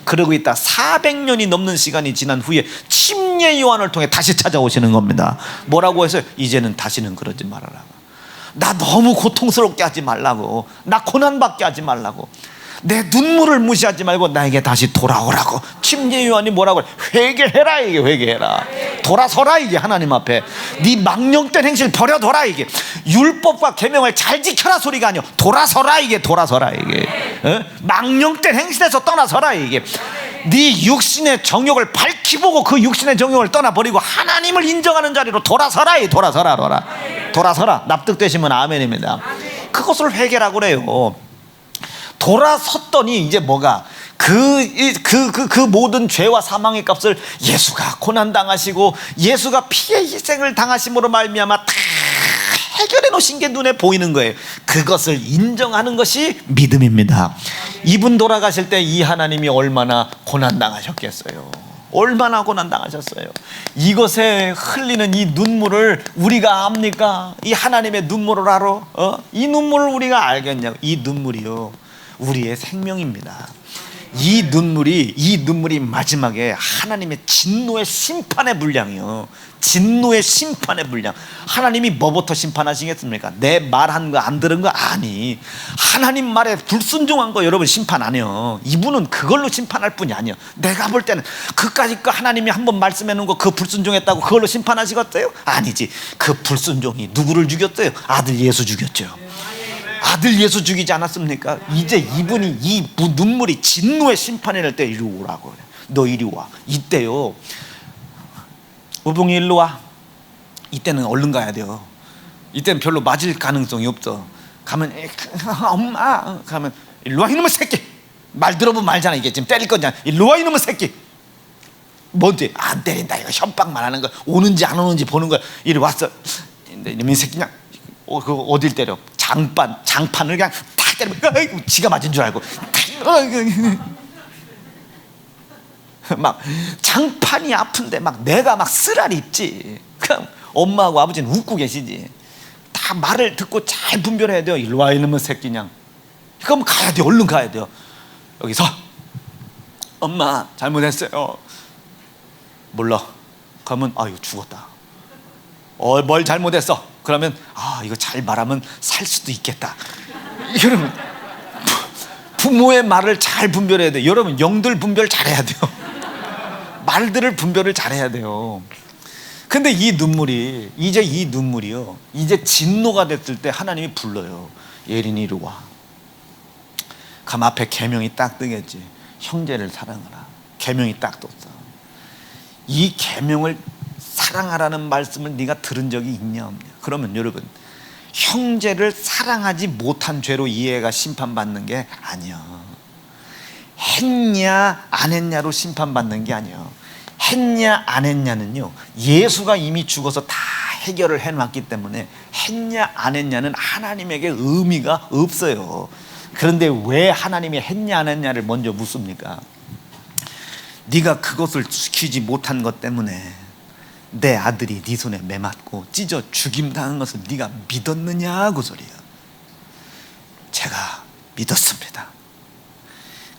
그러고 있다 400년이 넘는 시간이 지난 후에 침례 요한을 통해 다시 찾아오시는 겁니다. 뭐라고 해서 이제는 다시는 그러지 말아라. 나 너무 고통스럽게 하지 말라고, 나 고난받게 하지 말라고, 내 눈물을 무시하지 말고 나에게 다시 돌아오라고. 침례 요한이 뭐라고 해? 회개해라, 이게 회개해라. 돌아서라, 이게 하나님 앞에. 네 망령된 행실 버려둬라, 이게. 율법과 계명을 잘 지켜라 소리가 아니야. 돌아서라, 이게. 돌아서라, 이게. 망령된 행실에서 떠나서라, 이게. 네 육신의 정욕을 밝히 보고 그 육신의 정욕을 떠나버리고 하나님을 인정하는 자리로 돌아서라, 이. 돌아서라, 돌아서라. 납득되시면 아멘입니다. 그것을 회개라고 그래요. 돌아섰더니 이제 뭐가 그 모든 죄와 사망의 값을 예수가 고난당하시고 예수가 피의 희생을 당하심으로 말미암아 다 해결해 놓으신 게 눈에 보이는 거예요. 그것을 인정하는 것이 믿음입니다. 이분 돌아가실 때 이 하나님이 얼마나 고난당하셨겠어요. 얼마나 고난당하셨어요. 이것에 흘리는 이 눈물을 우리가 압니까? 이 하나님의 눈물을 알아? 이 눈물을 우리가 알겠냐고. 이 눈물이요, 우리의 생명입니다. 이 눈물이 마지막에 하나님의 진노의 심판의 분량이요. 진노의 심판의 분량. 하나님이 뭐부터 심판하시겠습니까? 내 말한 거 안 들은 거 아니. 하나님 말에 불순종한 거 여러분 심판 안 해요. 이분은 그걸로 심판할 뿐이 아니에요. 내가 볼 때는 그까짓 거 하나님이 한번 말씀해 놓은 거 그 불순종했다고 그걸로 심판하시겠어요? 아니지. 그 불순종이 누구를 죽였어요? 아들 예수 죽였죠. 아들 예수 죽이지 않았습니까? 이제 이분이 이 눈물이 진노의 심판이 날 때 이리 오라고 그래. 너 이리 와. 이때요, 우봉이 일로 와. 이때는 얼른 가야 돼요. 이때는 별로 맞을 가능성이 없어. 가면 엄마 가면 일로 와 이놈의 새끼. 말 들어보면 말잖아. 이게 지금 때릴 거잖아. 일로 와 이놈의 새끼. 뭔지 안 때린다. 이거 현박만 하는 거. 오는지 안 오는지 보는 거야. 이리 왔어. 이놈의 새끼냐. 그거 어딜 때려? 장판을 그냥 탁 때리면 지가 맞은 줄 알고 막 장판이 아픈데 막 내가 막 쓰라리 있지. 그냥 엄마하고 아버지는 웃고 계시지. 다 말을 듣고 잘 분별해야 돼요. 일로 와 이놈의 새끼냥. 그럼 가야 돼. 얼른 가야 돼요. 여기서 엄마 잘못했어요. 몰라. 그러면 이거 죽었다. 뭘 잘못했어? 그러면 이거 잘 말하면 살 수도 있겠다. 여러분, 부모의 말을 잘 분별해야 돼요. 여러분, 영들 분별 잘해야 돼요. 말들을 분별을 잘해야 돼요. 근데 이 눈물이요, 이제 진노가 됐을 때 하나님이 불러요. 예린이 이리 와. 감 앞에 계명이 딱 뜨겠지. 형제를 사랑하라. 계명이 딱 떴어. 이 계명을 사랑하라는 말씀을 네가 들은 적이 있냐 없냐? 그러면 여러분, 형제를 사랑하지 못한 죄로 이해가 심판받는 게 아니야. 했냐 안 했냐로 심판받는 게 아니야. 했냐 안 했냐는요, 예수가 이미 죽어서 다 해결을 해놨기 때문에 했냐 안 했냐는 하나님에게 의미가 없어요. 그런데 왜 하나님이 했냐 안 했냐를 먼저 묻습니까? 네가 그것을 지키지 못한 것 때문에 내 아들이 네 손에 매맞고 찢어 죽임당한 것을 네가 믿었느냐고 소리야. 제가 믿었습니다.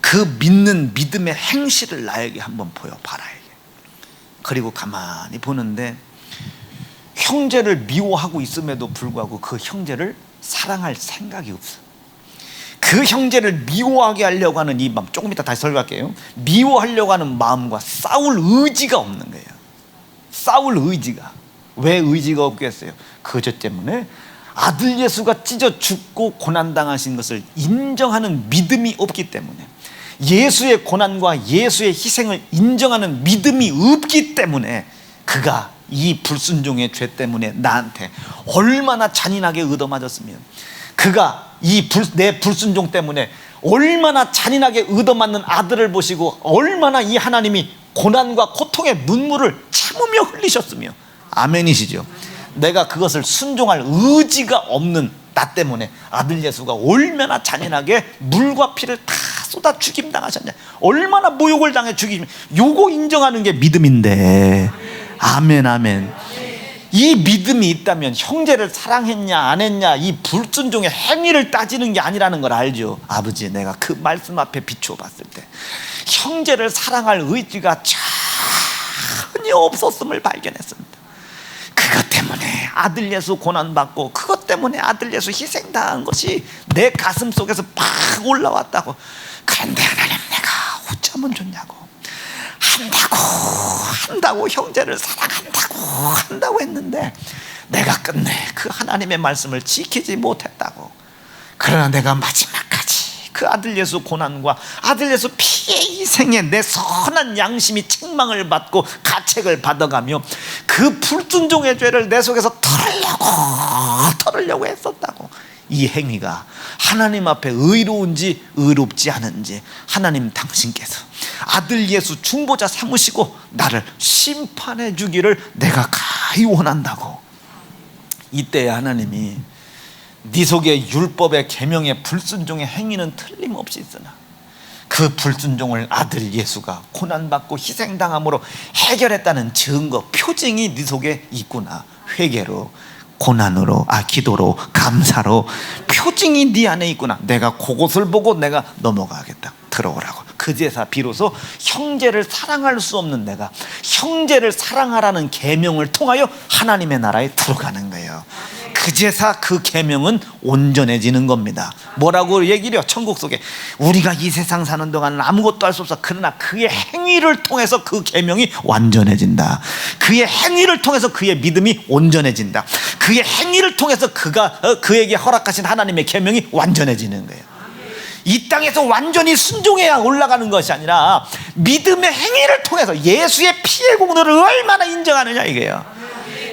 그 믿는 믿음의 행실을 나에게 한번 보여봐라. 그리고 가만히 보는데 형제를 미워하고 있음에도 불구하고 그 형제를 사랑할 생각이 없어. 그 형제를 미워하게 하려고 하는 이 마음, 조금 이따 다시 설교할게요. 미워하려고 하는 마음과 싸울 의지가 없는 거예요. 싸울 의지가. 왜 의지가 없겠어요? 그저 때문에 아들 예수가 찢어 죽고 고난당하신 것을 인정하는 믿음이 없기 때문에, 예수의 고난과 예수의 희생을 인정하는 믿음이 없기 때문에 그가 이 불순종의 죄 때문에 나한테 얼마나 잔인하게 얻어맞았으면, 그가 내 불순종 때문에 얼마나 잔인하게 얻어맞는 아들을 보시고 얼마나 이 하나님이 고난과 고통의 눈물을 참으며 흘리셨으며, 아멘이시죠? 내가 그것을 순종할 의지가 없는 나 때문에 아들 예수가 얼마나 잔인하게 물과 피를 다 쏟아 죽임당하셨냐, 얼마나 모욕을 당해 죽임, 요거 인정하는 게 믿음인데. 아멘 아멘. 이 믿음이 있다면 형제를 사랑했냐 안 했냐 이 불순종의 행위를 따지는 게 아니라는 걸 알죠. 아버지, 내가 그 말씀 앞에 비추어 봤을 때 형제를 사랑할 의지가 전혀 없었음을 발견했습니다. 그것 때문에 아들 예수 고난받고, 그것 때문에 아들 예수 희생당한 것이 내 가슴 속에서 팍 올라왔다고. 그런데 하나님, 내가 어쩌면 좋냐고, 한다고 형제를 사랑한다고 했는데 내가 끝내 그 하나님의 말씀을 지키지 못했다고. 그러나 내가 마지막까지 그 아들 예수 고난과 아들 예수 피의 희생에 내 선한 양심이 책망을 받고 가책을 받아가며 그 불순종의 죄를 내 속에서 털으려고 했었다고. 이 행위가 하나님 앞에 의로운지 의롭지 않은지 하나님 당신께서 아들 예수 중보자 삼으시고 나를 심판해 주기를 내가 가히 원한다고. 이때 하나님이 네 속에 율법의 계명의 불순종의 행위는 틀림없이 있으나 그 불순종을 아들 예수가 고난받고 희생당함으로 해결했다는 증거, 표징이 네 속에 있구나. 회개로, 고난으로, 기도로, 감사로 표징이 네 안에 있구나. 내가 그것을 보고 내가 넘어가겠다. 들어오라고. 그제서 비로소 형제를 사랑할 수 없는 내가 형제를 사랑하라는 계명을 통하여 하나님의 나라에 들어가는 거예요. 그제서 그 계명은 온전해지는 겁니다. 뭐라고 얘기를 해요? 천국 속에 우리가 이 세상 사는 동안은 아무것도 할 수 없어. 그러나 그의 행위를 통해서 그 계명이 완전해진다. 그의 행위를 통해서 그의 믿음이 온전해진다. 그의 행위를 통해서 그에게 허락하신 하나님의 계명이 완전해지는 거예요. 이 땅에서 완전히 순종해야 올라가는 것이 아니라 믿음의 행위를 통해서 예수의 피의 공로를 얼마나 인정하느냐 이게요.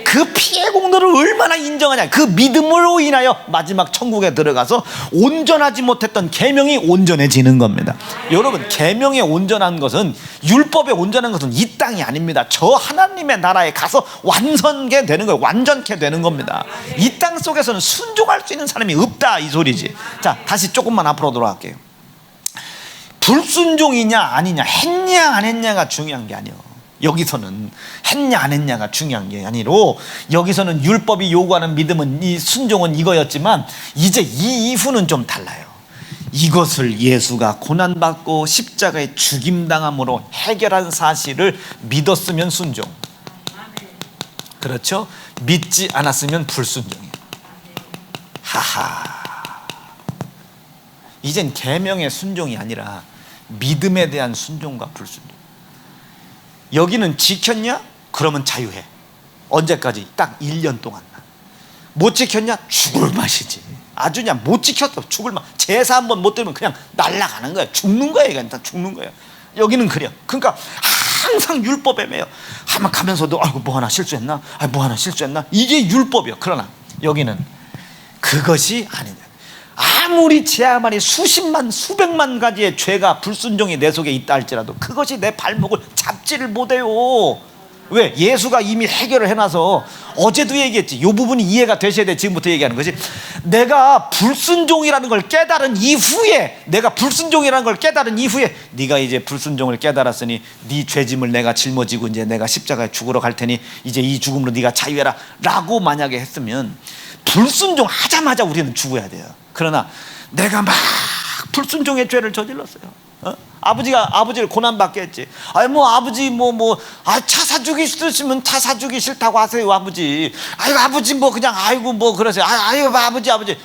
그 피의 공로를 얼마나 인정하냐, 그 믿음으로 인하여 마지막 천국에 들어가서 온전하지 못했던 계명이 온전해지는 겁니다. 여러분, 계명의 온전한 것은, 율법의 온전한 것은 이 땅이 아닙니다. 저 하나님의 나라에 가서 완성게 되는 거예요. 완전케 되는 겁니다. 이 땅 속에서는 순종할 수 있는 사람이 없다 이 소리지. 자, 다시 조금만 앞으로 돌아갈게요. 불순종이냐 아니냐, 했냐 안 했냐가 중요한 게 아니에요. 여기서는 했냐 안 했냐가 중요한 게 아니로, 여기서는 율법이 요구하는 믿음은, 이 순종은 이거였지만 이제 이 이후는 좀 달라요. 이것을 예수가 고난받고 십자가에 죽임당함으로 해결한 사실을 믿었으면 순종, 그렇죠? 믿지 않았으면 불순종이에요. 하하, 이젠 계명의 순종이 아니라 믿음에 대한 순종과 불순종. 여기는 지켰냐? 그러면 자유해. 언제까지? 딱 1년 동안. 못 지켰냐? 죽을 맛이지. 아주 그냥 못 지켰어, 죽을 맛. 제사 한번 못 들으면 그냥 날아가는 거야. 죽는 거야. 그냥 다 죽는 거야. 여기는 그래요. 그러니까 항상 율법에 매여. 한번 가면서도 뭐 하나 실수했나? 뭐 하나 실수했나? 이게 율법이요. 그러나 여기는 그것이 아니냐. 아무리 제아만이 수십만 수백만 가지의 죄가, 불순종이 내 속에 있다 할지라도 그것이 내 발목을 잡지를 못해요. 왜? 예수가 이미 해결을 해놔서. 어제도 얘기했지. 이 부분이 이해가 되셔야 돼. 지금부터 얘기하는 것이, 내가 불순종이라는 걸 깨달은 이후에, 네가 이제 불순종을 깨달았으니 네 죄짐을 내가 짊어지고 이제 내가 십자가에 죽으러 갈 테니 이제 이 죽음으로 네가 자유해라 라고 만약에 했으면, 불순종 하자마자 우리는 죽어야 돼요. 그러나 내가 막 불순종의 죄를 저질렀어요. 아버지를 고난받게 했지. 아버지 차 사주기 싫으시면 차 사주기 싫다고 하세요. 아버지 그냥 그러세요. 아버지.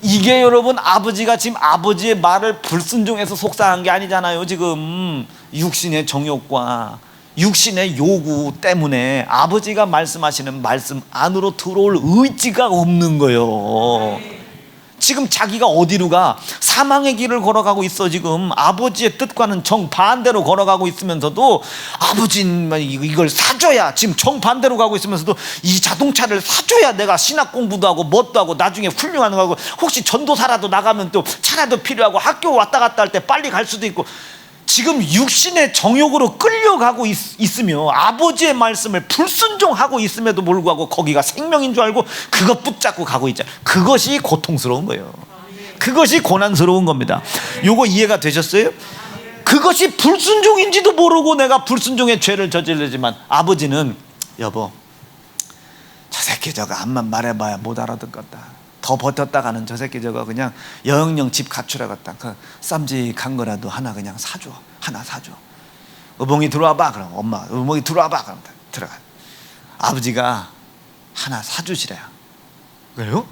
이게 여러분, 아버지가 지금 아버지의 말을 불순종해서 속상한 게 아니잖아요. 지금 육신의 정욕과 육신의 요구 때문에 아버지가 말씀하시는 말씀 안으로 들어올 의지가 없는 거예요. 지금 자기가 어디로 가? 사망의 길을 걸어가고 있어. 지금 아버지의 뜻과는 정반대로 걸어가고 있으면서도, 아버지는 이걸 사줘야, 지금 정반대로 가고 있으면서도 이 자동차를 사줘야 내가 신학 공부도 하고 뭣도 하고 나중에 훌륭한 거 하고, 혹시 전도사라도 나가면 또 차라도 필요하고 학교 왔다 갔다 할 때 빨리 갈 수도 있고, 지금 육신의 정욕으로 끌려가고 있으며 아버지의 말씀을 불순종하고 있음에도 불구하고 거기가 생명인 줄 알고 그것 붙잡고 가고 있잖아요. 그것이 고통스러운 거예요. 그것이 고난스러운 겁니다. 요거 이해가 되셨어요? 그것이 불순종인지도 모르고 내가 불순종의 죄를 저지르지만 아버지는 여보, 저 새끼 저거 암만 말해봐야 못 알아듣겠다. 더 버텼다가는 저 새끼 저거 그냥 영영 집 갖추라겠다. 그 쌈직한 거라도 하나 그냥 사줘. 하나 사줘. 의봉이 들어와봐. 그럼 엄마 의봉이 들어와봐. 그럼 들어가. 아버지가 하나 사주시래요. 그래요?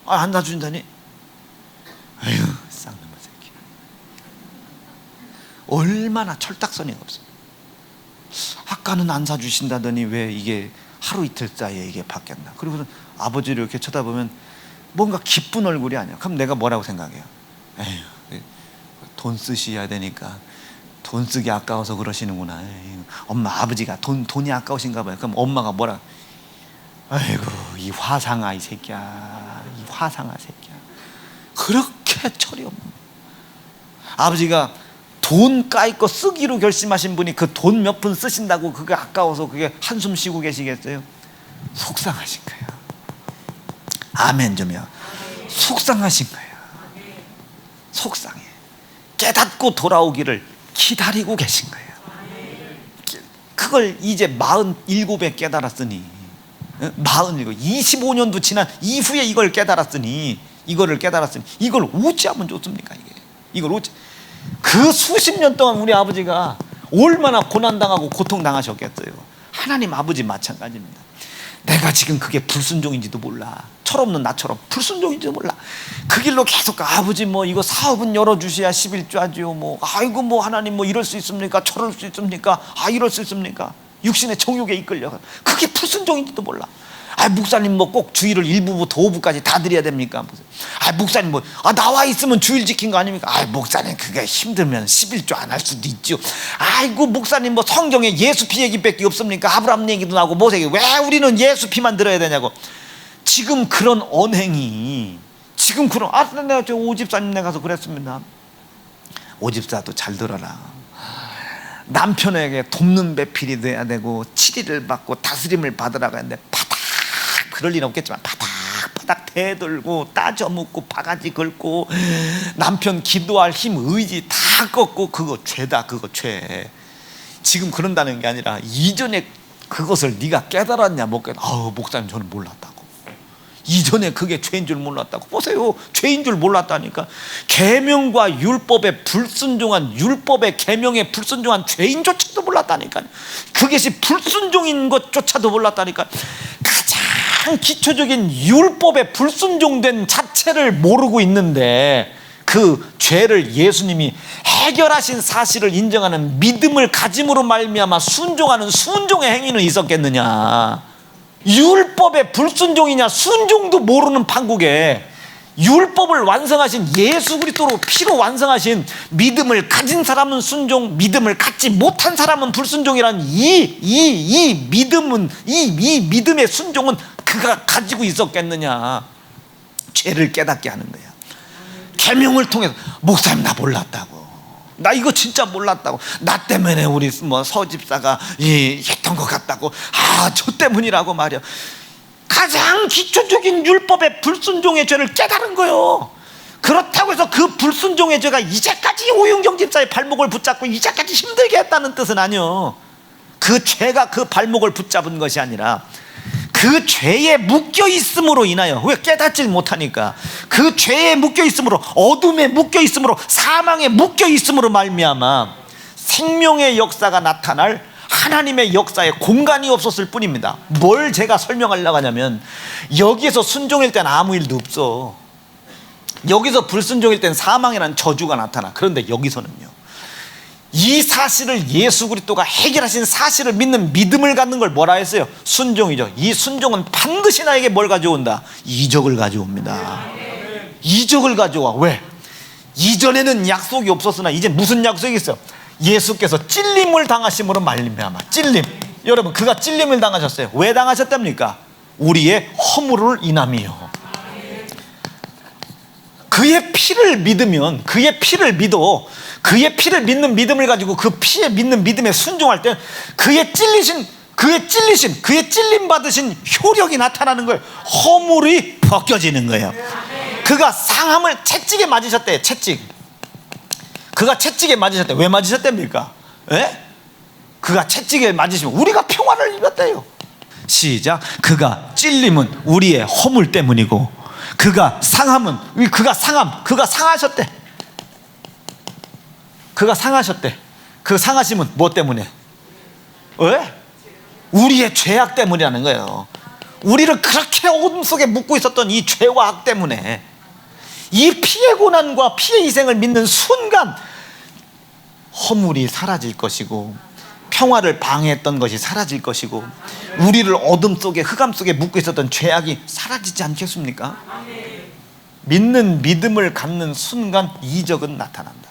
안 사준다니? 아유 쌍놈의 새끼. 얼마나 철딱서니가 없어. 아까는 안 사주신다더니 왜 이게 하루 이틀 사이에 이게 바뀌었나. 그리고는 아버지를 이렇게 쳐다보면 뭔가 기쁜 얼굴이 아니야. 그럼 내가 뭐라고 생각해요? 에휴, 돈 쓰셔야 되니까 돈 쓰기 아까워서 그러시는구나. 에휴, 엄마 아버지가 돈이 아까우신가 봐요. 그럼 엄마가 뭐라? 아이고 이 화상아 이 새끼야. 이 화상아 새끼야. 그렇게 철이 없는 아버지가 돈 까이거 쓰기로 결심하신 분이 그 돈 몇 푼 쓰신다고 그게 아까워서 그게 한숨 쉬고 계시겠어요? 속상하신 거예요. 아멘 좀요. 속상하신 거예요. 속상해. 깨닫고 돌아오기를 기다리고 계신 거예요. 그걸 이제 47에 깨달았으니 47, 25년도 지난 이후에 이걸 깨달았으니 이걸 어찌하면 좋습니까? 이걸 어찌. 그 수십 년 동안 우리 아버지가 얼마나 고난당하고 고통당하셨겠어요. 하나님 아버지 마찬가지입니다. 내가 지금 그게 불순종인지도 몰라. 철없는 나처럼 불순종인지도 몰라. 그 길로 계속 아버지 뭐 이거 사업은 열어주셔야 11조 하지요. 뭐 아이고 뭐 하나님 뭐 이럴 수 있습니까? 저럴 수 있습니까? 이럴 수 있습니까? 육신의 정욕에 이끌려. 그게 불순종인지도 몰라. 목사님 뭐 꼭 주일을 1부부터 5부까지 다 드려야 됩니까? 목사님 뭐 나와 있으면 주일 지킨 거 아닙니까? 목사님 그게 힘들면 11조 안 할 수도 있죠. 아이고 목사님 뭐 성경에 예수 피 얘기밖에 없습니까? 아브라함 얘기도 나오고 모세기 왜 우리는 예수 피만 들어야 되냐고. 지금 그런 언행이 지금 그런 내가 저 오집사님네 가서 그랬습니다. 오집사도 잘 들어라. 남편에게 돕는 배필이 돼야 되고 7일을 받고 다스림을 받으라고 했는데 그럴 일은 없겠지만 바닥 대들고 따져 묻고 바가지 긁고 남편 기도할 힘 의지 다 꺾고 그거 죄다. 그거 죄. 지금 그런다는 게 아니라 이전에 그것을 네가 깨달았냐 못 깨달았냐. 목사님 저는 몰랐다고. 이전에 그게 죄인 줄 몰랐다고. 보세요. 죄인 줄 몰랐다니까. 계명과 율법에 불순종한 율법의 계명에 불순종한 죄인조차도 몰랐다니까. 그것이 불순종인 것조차도 몰랐다니까. 가장 기초적인 율법에 불순종된 자체를 모르고 있는데 그 죄를 예수님이 해결하신 사실을 인정하는 믿음을 가짐으로 말미암아 순종하는 순종의 행위는 있었겠느냐. 율법의 불순종이냐 순종도 모르는 판국에 율법을 완성하신 예수 그리스도로 피로 완성하신 믿음을 가진 사람은 순종, 믿음을 갖지 못한 사람은 불순종이라는 이 믿음은 이 믿음의 순종은 그가 가지고 있었겠느냐. 죄를 깨닫게 하는 거야. 계명을 통해서 목사님 나 몰랐다고. 나 이거 진짜 몰랐다고. 나 때문에 우리 뭐 서집사가 했던 것 같다고. 저 때문이라고 말이야. 가장 기초적인 율법의 불순종의 죄를 깨달은 거예요. 그렇다고 해서 그 불순종의 죄가 이제까지 오윤경 집사의 발목을 붙잡고 이제까지 힘들게 했다는 뜻은 아니요. 그 죄가 그 발목을 붙잡은 것이 아니라 그 죄에 묶여 있음으로 인하여, 왜 깨닫질 못하니까 그 죄에 묶여 있음으로, 어둠에 묶여 있음으로, 사망에 묶여 있음으로 말미암아 생명의 역사가 나타날 하나님의 역사에 공간이 없었을 뿐입니다. 뭘 제가 설명하려고 하냐면, 여기에서 순종일 땐 아무 일도 없어. 여기서 불순종일 땐 사망이라는 저주가 나타나. 그런데 여기서는요, 이 사실을 예수 그리스도가 해결하신 사실을 믿는 믿음을 갖는 걸 뭐라 했어요? 순종이죠. 이 순종은 반드시 나에게 뭘 가져온다? 이적을 가져옵니다. 이적을 가져와. 왜? 이전에는 약속이 없었으나 이제 무슨 약속이 있어요? 예수께서 찔림을 당하심으로 말미암아. 찔림. 여러분, 그가 찔림을 당하셨어요. 왜 당하셨답니까? 우리의 허물을 인함이요. 그의 피를 믿으면, 그의 피를 믿어, 그의 피를 믿는 믿음을 가지고 그 피에 믿는 믿음에 순종할 때 그의 찔림 받으신 효력이 나타나는 거예요. 허물이 벗겨지는 거예요. 그가 상함을 채찍에 맞으셨대. 그가 채찍에 맞으셨대. 왜 맞으셨답니까? 예? 그가 채찍에 맞으시면 우리가 평화를 입었대요. 시작. 그가 찔림은 우리의 허물 때문이고 그가 상하셨대. 그 상하심은 뭐 때문에? 왜? 우리의 죄악 때문이라는 거예요. 우리를 그렇게 어둠 속에 묻고 있었던 이 죄와 악 때문에 이 피의 고난과 피의 희생을 믿는 순간 허물이 사라질 것이고 평화를 방해했던 것이 사라질 것이고 우리를 어둠 속에 흑암 속에 묻고 있었던 죄악이 사라지지 않겠습니까? 믿는 믿음을 갖는 순간 이적은 나타난다.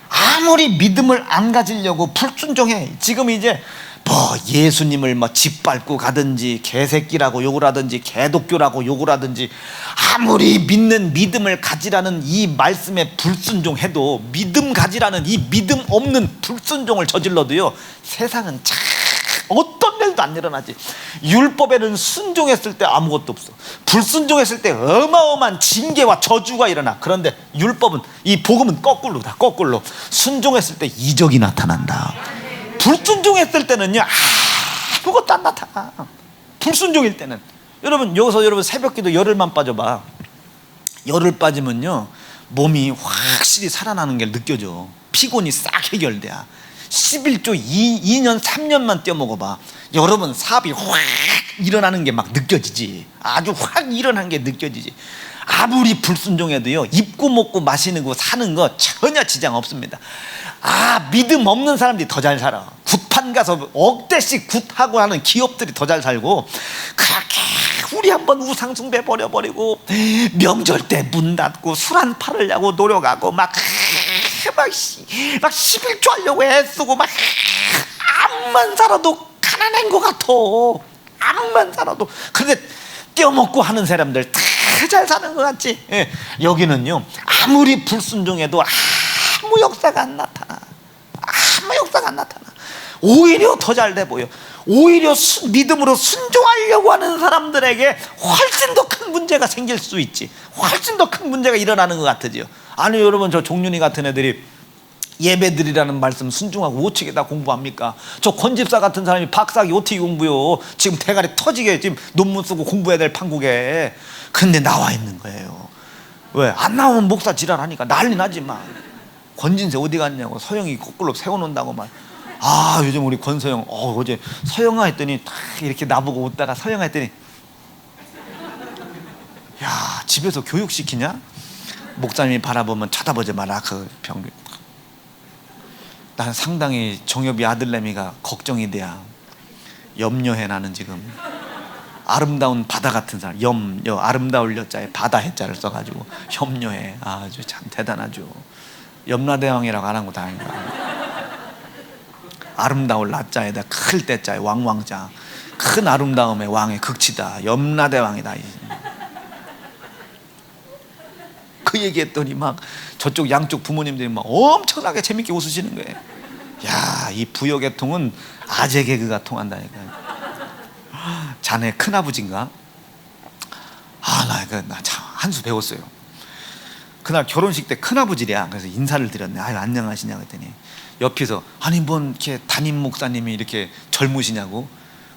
아무리 믿음을 안 가지려고 불순종해. 지금 이제 뭐 예수님을 뭐 짓밟고 가든지 개새끼라고 욕을 하든지 개독교라고 욕을 하든지 아무리 믿는 믿음을 가지라는 이 말씀에 불순종해도 믿음 가지라는 이 믿음 없는 불순종을 저질러도요 세상은 참 어떤 일도 안 일어나지. 율법에는 순종했을 때 아무것도 없어. 불순종했을 때 어마어마한 징계와 저주가 일어나. 그런데 율법은, 이 복음은 거꾸로다. 거꾸로 순종했을 때 이적이 나타난다. 불순종했을 때는요 아무것도 안 나타나. 불순종일 때는 여러분 새벽기도 열흘만 빠져봐. 열흘 빠지면요 몸이 확실히 살아나는 게 느껴져. 피곤이 싹 해결돼야. 11조 2년 3년만 뛰어먹어봐. 여러분 사업이 확 일어나는 게 막 느껴지지. 아주 확 일어나는 게 느껴지지. 아무리 불순종해도요 입고 먹고 마시는 거 사는 거 전혀 지장 없습니다. 믿음 없는 사람들이 더 잘 살아. 굿판 가서 억대씩 굿하고 하는 기업들이 더 잘 살고, 그렇게 우리 한번 우상 숭배 버려버리고 명절 때 문 닫고 술 안 팔으려고 노력하고 막 11조 하려고 애쓰고 막 암만 살아도 가난한 것 같아. 암만 살아도. 그런데 떼어먹고 하는 사람들 다 잘 사는 것 같지? 예. 여기는요 아무리 불순종해도 아무 역사가 안 나타나. 오히려 더 잘 돼 보여. 오히려 믿음으로 순종하려고 하는 사람들에게 훨씬 더 큰 문제가 생길 수 있지. 훨씬 더 큰 문제가 일어나는 것 같으지요. 아니 여러분 저 종윤이 같은 애들이 예배드리라는 말씀 순종하고 어떻게 다 공부합니까? 저 권집사 같은 사람이 박사학위 어떻게 공부요? 지금 대가리 터지게 지금 논문 쓰고 공부해야 될 판국에. 근데 나와 있는 거예요. 왜? 안 나오면 목사 지랄하니까 난리 나지 막. 권진세 어디 갔냐고. 서영이 거꾸로 세워놓는다고 말. 요즘 우리 권서영 어제 서영아 했더니 딱 이렇게 나보고 웃다가 서영아 했더니 야 집에서 교육시키냐? 목사님이 바라보면 쳐다보지 마라. 그 병. 난 상당히 정엽이 아들내미가 걱정이 돼야. 염려해. 나는 지금 아름다운 바다 같은 사람. 아름다울 여자에 바다 해자를 써가지고 염려해. 아주 참 대단하죠. 염라대왕이라고 안 한 거 다행이다. 아름다울 나자에다 클 때자에 왕왕자. 큰 아름다움의 왕의 극치다. 염라대왕이다. 그 얘기했더니 막 저쪽 양쪽 부모님들이 막 엄청나게 재밌게 웃으시는 거예요. 야, 이 부여계통은 아재 개그가 통한다니까. 자네 큰아버지인가? 나 참 한 수 배웠어요. 그날 결혼식 때 큰아버지랴. 그래서 인사를 드렸네. 안녕하시냐 그랬더니 옆에서 뭔 이렇게 담임 목사님이 이렇게 젊으시냐고.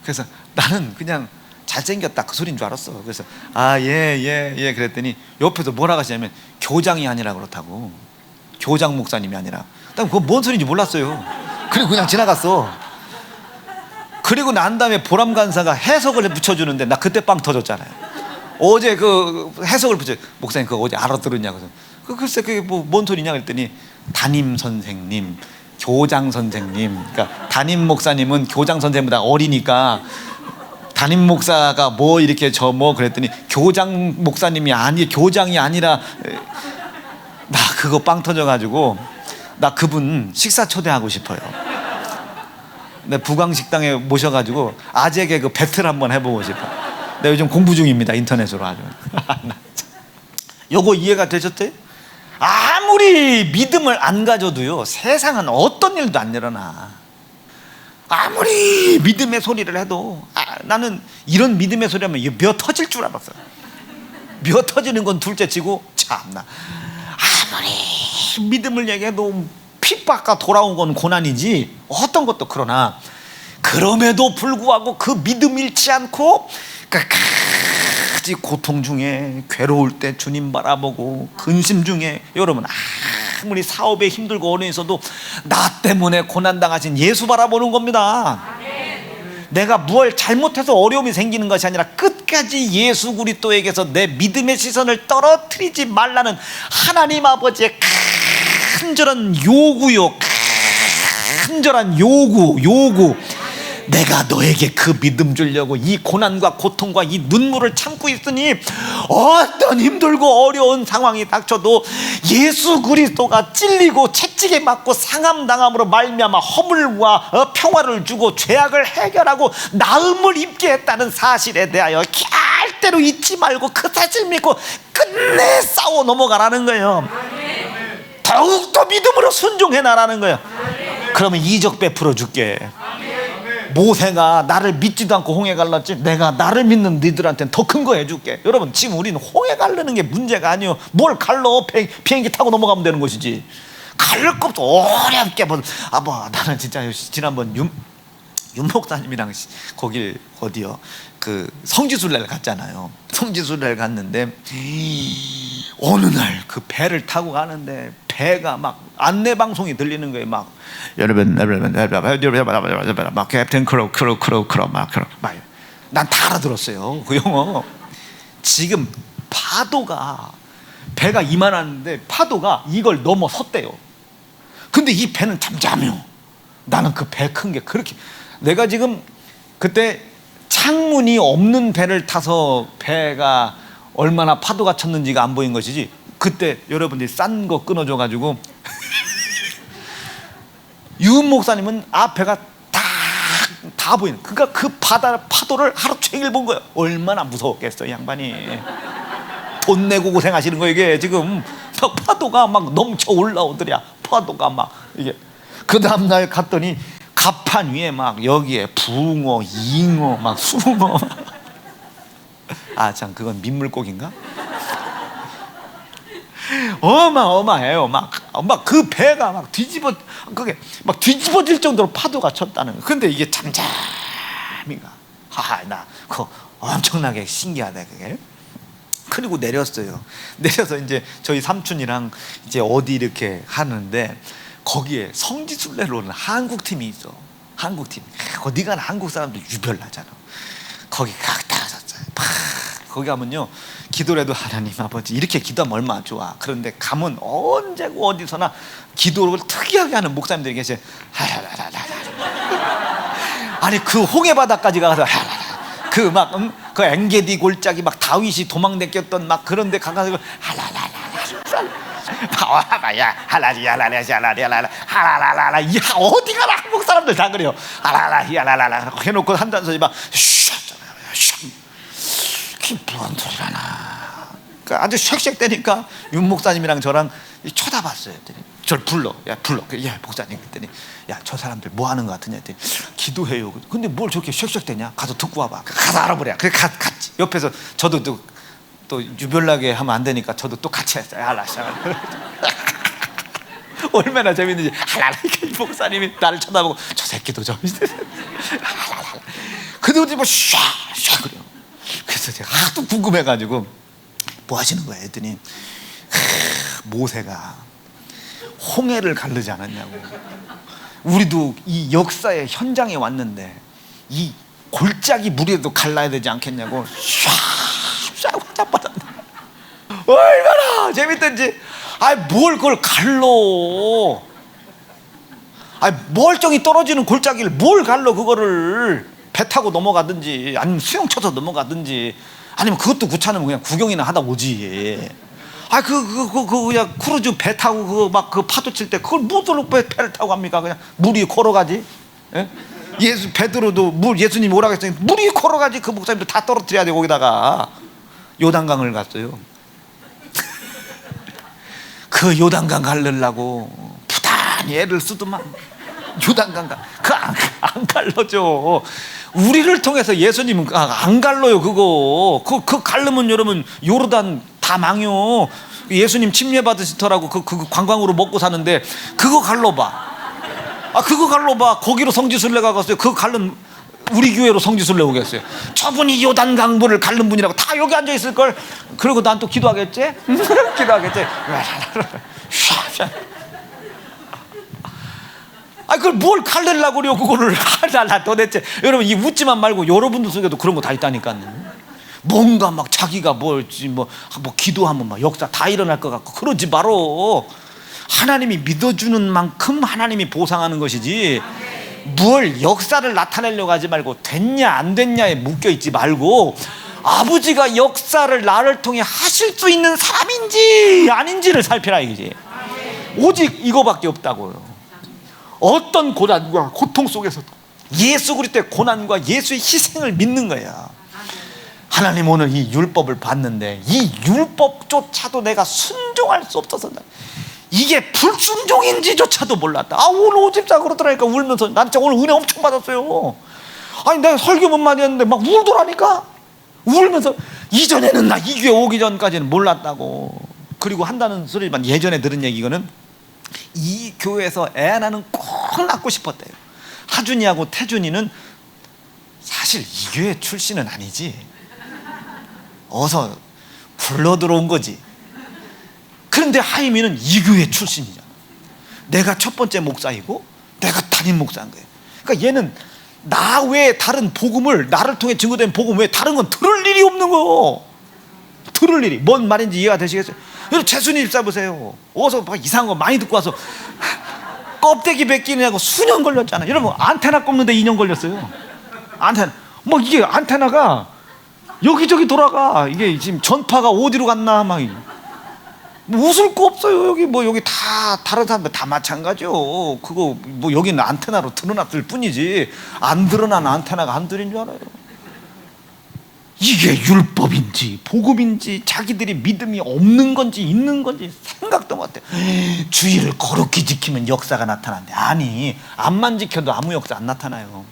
그래서 나는 그냥 잘생겼다 그 소리인 줄 알았어. 그래서 예 그랬더니 옆에서 뭐라고 하시냐면 교장이 아니라 그렇다고. 교장 목사님이 아니라. 난 그거 뭔 소리인지 몰랐어요. 그리고 그냥 지나갔어. 그리고 난 다음에 보람 간사가 해석을 붙여주는데 나 그때 빵 터졌잖아요. 어제 그 해석을 붙여. 목사님 그거 어제 알아들었냐고. 글쎄 그게 뭔 소리냐 그랬더니 담임 선생님, 교장 선생님. 그러니까 담임 목사님은 교장 선생님보다 어리니까 담임 목사가 뭐 이렇게 그랬더니 교장 목사님이 교장이 아니라. 나 그거 빵 터져가지고 나 그분 식사 초대하고 싶어요. 내 부광식당에 모셔가지고 아재 개그 배틀 한번 해보고 싶어. 나 요즘 공부 중입니다. 인터넷으로 아주. 요거 이해가 되셨어요? 아무리 믿음을 안 가져도요, 세상은 어떤 일도 안 일어나. 아무리 믿음의 소리를 해도, 나는 이런 믿음의 소리 하면 며 터질 줄 알았어요. 며 터지는 건 둘째 치고, 참나, 아무리 믿음을 얘기해도 핍박과 돌아온 건 고난이지 어떤 것도. 그러나 그럼에도 불구하고 그 믿음 잃지 않고 끝까지 고통 중에, 괴로울 때 주님 바라보고, 근심 중에, 여러분 아무리 사업에 힘들고 어려워 있어도 나 때문에 고난당하신 예수 바라보는 겁니다. 내가 뭘 잘못해서 어려움이 생기는 것이 아니라 끝까지 예수 그리스도에게서 내 믿음의 시선을 떨어뜨리지 말라는 하나님 아버지의 간절한 요구요. 간절한 요구. 내가 너에게 그 믿음 주려고 이 고난과 고통과 이 눈물을 참고 있으니 어떤 힘들고 어려운 상황이 닥쳐도 예수 그리스도가 찔리고 채찍에 맞고 상함당함으로 말미암아 허물과 평화를 주고 죄악을 해결하고 나음을 입게 했다는 사실에 대하여 절대로 잊지 말고 그 사실 믿고 끝내 싸워 넘어가라는 거예요. 더욱더 믿음으로 순종해 나라는 거예요. 그러면 이적 베풀어 줄게. 모세가 나를 믿지도 않고 홍해 갈랐지, 내가 나를 믿는 너희들한테는 더 큰 거 해줄게. 여러분, 지금 우리는 홍해 갈르는 게 문제가 아니에요. 뭘 갈러? 비행기 타고 넘어가면 되는 것이지. 갈를 것도 어렵게. 나는 진짜 지난번 윤 목사님이랑 거길 어디요? 그 성지순례를 갔잖아요. 성지순례를 갔는데 어느 날 그 배를 타고 가는데 배가 막 안내 방송이 들리는 거예요. 막 여러분 막 캡틴 크로우 난 다 알아들었어요, 그 영어. 지금 파도가, 배가 이만하는데 파도가 이걸 넘어섰대요. 근데 이 배는 잠잠해요. 나는 그 배 큰 게 그렇게, 내가 지금 그때 창문이 없는 배를 타서 배가 얼마나 파도가 쳤는지가 안 보인 것이지, 그때 여러분들이 싼 거 끊어줘가지고 유은 목사님은 앞에가 다 보이는, 그러니까 그 파도를 하루 종일 본 거예요. 얼마나 무서웠겠어, 이 양반이. 돈 내고 고생하시는 거예요. 이게 지금 막 파도가 막 넘쳐 올라오더랴. 파도가 막 이게. 그 다음날 갔더니 갑판 위에 막 여기에 붕어, 잉어, 막 숭어. 참 그건 민물고기인가? 어마어마해요. 막 그 배가 막 그게 막 뒤집어질 정도로 파도가 쳤다는 거예요. 근데 이게 잠잠이가, 나 그거 엄청나게 신기하다 그게. 그리고 내렸어요. 내려서 이제 저희 삼촌이랑 이제 어디 이렇게 하는데, 거기에 성지순례로 오는 한국 팀이 있어. 한국 팀. 어디 가나 한국 사람들 유별나잖아. 거기 갔다 왔었어요. 거기 가면요, 기도를 해도 하나님 아버지 이렇게 기도하면 얼마나 좋아. 그런데 가면 언제고 어디서나 기도를 특이하게 하는 목사님들이 계세요. 아니 그 홍해 바다까지 가서 그 엥게디 골짜기 막 다윗이 도망다녔던 막 그런데 가가지고 어디 가나 한국 사람들 다 그래요. 해놓고 한 잔 소리 막 뭔 소리라나. 그러니까 아주 쉑쉑대니까 윤 목사님이랑 저랑 쳐다봤어요. 저를 불러. 야 목사님. 그랬더니 저 사람들 뭐 하는 것 같으냐 했더니 기도해요. 근데 뭘 저렇게 쉑쉑대냐? 가서 듣고 와봐. 가서 알아보래. 그래 갔지. 옆에서 저도 또 유별나게 하면 안 되니까 저도 또 같이 했어요. 얼마나 재밌는지. 목사님이 나를 쳐다보고 저 새끼도 좀. 근데 어디 뭐 샥 그래요. 그래서 제가 하도 궁금해가지고 뭐 하시는 거야 했더니 모세가 홍해를 가르지 않았냐고. 우리도 이 역사의 현장에 왔는데 이 골짜기 물에도 갈라야 되지 않겠냐고. 샥 화자받았네. 얼마나 재밌던지. 뭘 그걸 갈러. 멀쩡히 떨어지는 골짜기를 뭘 갈러. 그거를 배 타고 넘어가든지 아니면 수영 쳐서 넘어가든지 아니면 그것도 귀찮으면 그냥 구경이나 하다 오지. 그냥 크루즈 배 타고 그 파도 칠 때 그걸 무엇으로 배를 타고 갑니까? 그냥 물 위에 걸어가지. 예? 베드로도 예수님이 오라고 했으니 물 위에 걸어가지. 그 목사님들 다 떨어뜨려야 돼. 거기다가 요단강을 갔어요. 그 요단강 갈르려고 부단히 애를 쓰더만 요단강 그안 갈라져. 우리를 통해서 예수님은 안 갈라요. 그거 갈르면 여러분 요르단 다 망요. 예수님 침례 받으시더라고. 그 관광으로 먹고 사는데 그거 갈라봐. 그거 갈라봐. 거기로 성지순례 가갔어요. 그거 갈른 우리 교회로 성지순례 오겠어요. 저분이 요단강물을 갈른 분이라고 다 여기 앉아 있을 걸. 그리고 난 또 기도하겠지? 기도하겠지? 그걸 뭘 갈래려고 그래요, 그거를. 나 도대체. 여러분, 이 웃지만 말고 여러분들 속에도 그런 거 다 있다니까요. 뭔가 막 자기가 뭐 기도하면 막 역사 다 일어날 것 같고 그러지 말어. 하나님이 믿어주는 만큼 하나님이 보상하는 것이지, 뭘 역사를 나타내려고 하지 말고 됐냐 안 됐냐에 묶여있지 말고 아버지가 역사를 나를 통해 하실 수 있는 사람인지 아닌지를 살피라 이거지. 오직 이거밖에 없다고요. 어떤 고난과 고통 속에서도 예수 그리스도의 고난과 예수의 희생을 믿는 거야. 하나님 오늘 이 율법을 봤는데 이 율법조차도 내가 순종할 수 없어서 이게 불순종인지조차도 몰랐다. 오늘 오집사 그러더라니까 울면서. 난 진짜 오늘 은혜 엄청 받았어요. 내가 설교 못 많이 했는데 막 울더라니까. 울면서 이전에는 나 이 교회 오기 전까지는 몰랐다고. 그리고 한다는 소리지만 예전에 들은 얘기거는 이 교회에서 애 하나는 꼭 낳고 싶었대요. 하준이하고 태준이는 사실 이 교회 출신은 아니지, 어서 굴러 들어온 거지. 그런데 하임이는 이 교회 출신이잖아. 내가 첫 번째 목사이고 내가 담임 목사인 거예요. 그러니까 얘는 나 외에 다른 복음을, 나를 통해 증거된 복음 외에 다른 건 들을 일이 없는 거. 들을 일이 뭔 말인지 이해가 되시겠어요? 여러분 재순이 집사 보세요. 어서 막 이상한 거 많이 듣고 와서 껍데기 벗기느냐고 수년 걸렸잖아. 여러분 안테나 꼽는데 2년 걸렸어요. 안테나 이게 안테나가 여기저기 돌아가. 이게 지금 전파가 어디로 갔나 막 웃을 거 없어요. 여기 다 다른 사람들 다 마찬가지요. 그거 여기는 안테나로 드러났을 뿐이지 안 드러난 안테나가 한둘인 줄 알아요. 이게 율법인지 복음인지 자기들이 믿음이 없는 건지 있는 건지 생각도 못해. 주의를 거룩히 지키면 역사가 나타난대. 아니, 암만 지켜도 아무 역사 안 나타나요.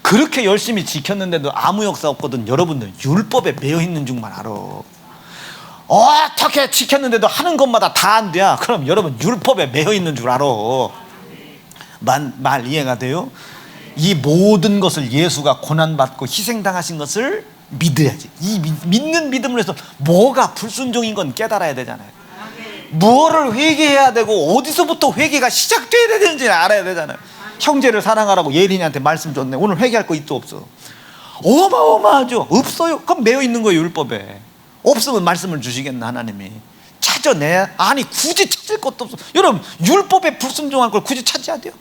그렇게 열심히 지켰는데도 아무 역사 없거든. 여러분들 율법에 매여 있는 줄만 알아. 어떻게 지켰는데도 하는 것마다 다 안 돼. 그럼 여러분 율법에 매여 있는 줄 알아. 말 이해가 돼요? 이 모든 것을 예수가 고난받고 희생당하신 것을 믿어야지. 이 믿는 믿음으로 해서 뭐가 불순종인 건 깨달아야 되잖아요. 뭐를 회개해야 되고 어디서부터 회개가 시작돼야 되는지 알아야 되잖아요. 형제를 사랑하라고 예린이한테 말씀 줬네. 오늘 회개할 거 있어 없어? 어마어마하죠. 없어요. 그럼 매여 있는 거예요. 율법에. 없으면 말씀을 주시겠나 하나님이. 찾아내. 아니 굳이 찾을 것도 없어. 여러분 율법에 불순종할 걸 굳이 찾아야 돼요?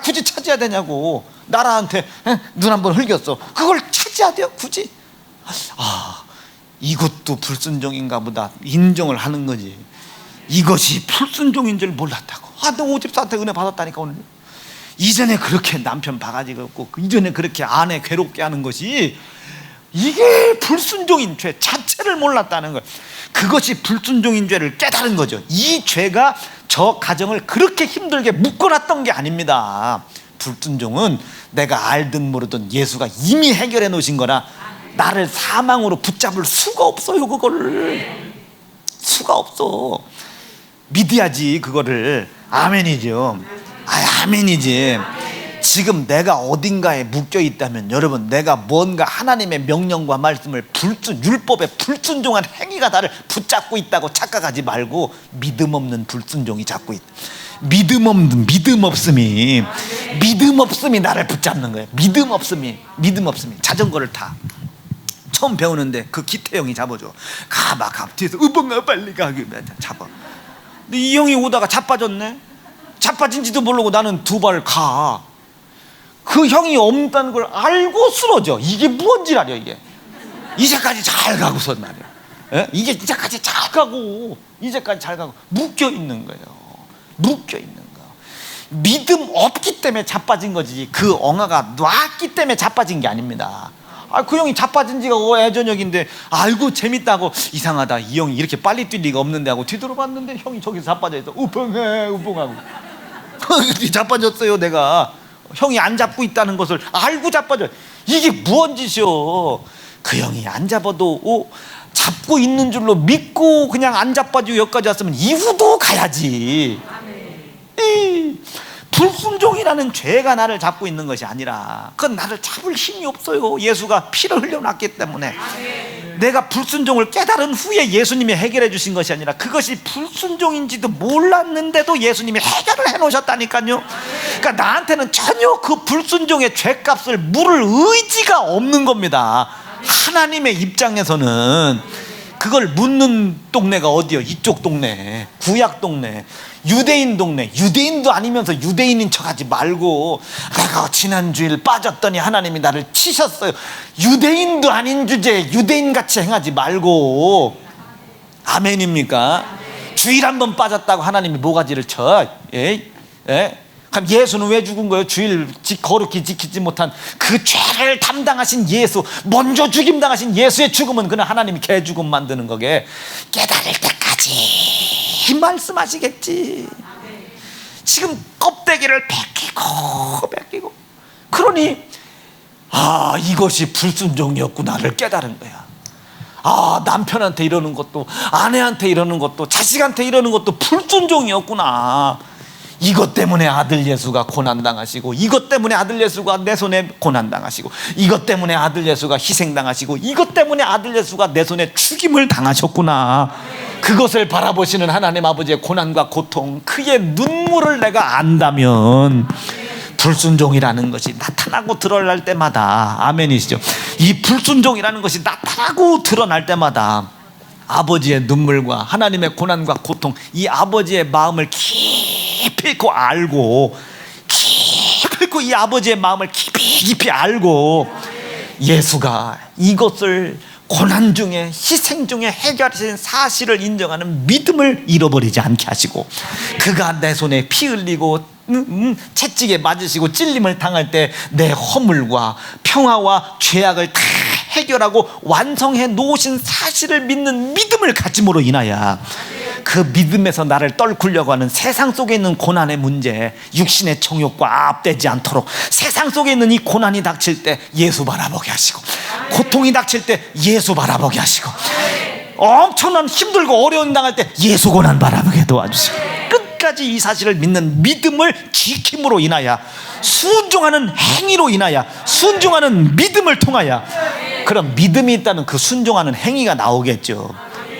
굳이 찾아야 되냐고. 나라한테 눈 한번 흘겼어. 그걸 찾아야 돼요? 굳이? 이것도 불순종인가 보다 인정을 하는 거지. 이것이 불순종인 줄 몰랐다고. 너 오집사한테 은혜 받았다니까. 오늘 이전에 그렇게 남편 바가지가 없고 이전에 그렇게 아내 괴롭게 하는 것이 이게 불순종인 죄 자체를 몰랐다는 거예요. 그것이 불순종인 죄를 깨달은 거죠. 이 죄가 저 가정을 그렇게 힘들게 묶어놨던 게 아닙니다. 불순종은 내가 알든 모르든 예수가 이미 해결해 놓으신 거라 나를 사망으로 붙잡을 수가 없어요. 그거를 수가 없어. 믿어야지 그거를. 아멘이죠. 아멘이지. 지금 내가 어딘가에 묶여 있다면 여러분 내가 뭔가 하나님의 명령과 말씀을 율법에 불순종한 행위가 나를 붙잡고 있다고 착각하지 말고 믿음 없는 불순종이 잡고 있다. 믿음 없음이 나를 붙잡는 거예요. 믿음 없음이 자전거를 타. 처음 배우는데 그 기태형이 잡아줘. 가 뒤에서 으벙아 빨리 가 잡아. 근데 이 형이 오다가 자빠졌네. 자빠진지도 모르고 나는 두 발 가. 그 형이 없다는 걸 알고 쓰러져. 이게 뭔지 알아요. 이게 이제까지 잘 가고서 말이야. 이게 이제까지 잘 가고 묶여 있는 거예요. 묶여 있는 거. 믿음 없기 때문에 자빠진 거지 그 엉아가 놨기 때문에 자빠진 게 아닙니다. 그 형이 자빠진 지가 애저녁인데 아이고 재밌다고, 이상하다 이 형이 이렇게 빨리 뛸 리가 없는데 하고 뒤돌아봤는데 형이 저기서 자빠져 있어. 우펑해 우펑하고. 자빠졌어요. 내가 형이 안 잡고 있다는 것을 알고 자빠져. 이게 무언 짓이요. 그 형이 안 잡아도 잡고 있는 줄로 믿고 그냥 안 자빠지고 여기까지 왔으면 이후도 가야지. 불순종이라는 죄가 나를 잡고 있는 것이 아니라 그건 나를 잡을 힘이 없어요. 예수가 피를 흘려놨기 때문에. 내가 불순종을 깨달은 후에 예수님이 해결해 주신 것이 아니라 그것이 불순종인지도 몰랐는데도 예수님이 해결을 해놓으셨다니까요. 그러니까 나한테는 전혀 그 불순종의 죄값을 물을 의지가 없는 겁니다. 하나님의 입장에서는 그걸 묻는 동네가 어디요? 이쪽 동네, 구약 동네, 유대인 동네. 유대인도 아니면서 유대인인 척하지 말고, 내가 지난주일 빠졌더니 하나님이 나를 치셨어요. 유대인도 아닌 주제에 유대인같이 행하지 말고. 아멘입니까? 주일 한번 빠졌다고 하나님이 모가지를 쳐? 그럼 예수는 왜 죽은 거예요? 주일 거룩히 지키지 못한 그 죄를 담당하신 예수, 먼저 죽임 당하신 예수의 죽음은 그는 하나님이 개 죽음 만드는 거게 깨달을 때까지 말씀하시겠지. 지금 껍데기를 벗기고 그러니 이것이 불순종이었구나를 깨달은 거야. 남편한테 이러는 것도, 아내한테 이러는 것도, 자식한테 이러는 것도 불순종이었구나. 이것 때문에 아들 예수가 고난당하시고, 이것 때문에 아들 예수가 내 손에 고난당하시고, 이것 때문에 아들 예수가 희생당하시고, 이것 때문에 아들 예수가 내 손에 죽임을 당하셨구나. 그것을 바라보시는 하나님 아버지의 고난과 고통, 그의 눈물을 내가 안다면 불순종이라는 것이 나타나고 드러날 때마다, 아멘이시죠? 이 불순종이라는 것이 나타나고 드러날 때마다 아버지의 눈물과 하나님의 고난과 고통, 이 아버지의 마음을 깊이 알고, 이 아버지의 마음을 깊이 알고, 예수가 이것을 고난 중에, 희생 중에 해결하신 사실을 인정하는 믿음을 잃어버리지 않게 하시고, 그가 내 손에 피 흘리고 채찍에 맞으시고 찔림을 당할 때 내 허물과 평화와 죄악을 다 해결하고 완성해 놓으신 사실을 믿는 믿음을 가짐으로 인하여 그 믿음에서 나를 떨구려고 하는 세상 속에 있는 고난의 문제, 육신의 정욕과 압되지 않도록, 세상 속에 있는 이 고난이 닥칠 때 예수 바라보게 하시고, 고통이 닥칠 때 예수 바라보게 하시고, 엄청난 힘들고 어려운 당할 때 예수 고난 바라보게 도와주시고, 끝까지 이 사실을 믿는 믿음을 지킴으로 인하여, 순종하는 행위로 인하여, 순종하는 믿음을 통하여, 그럼 믿음이 있다는 그 순종하는 행위가 나오겠죠.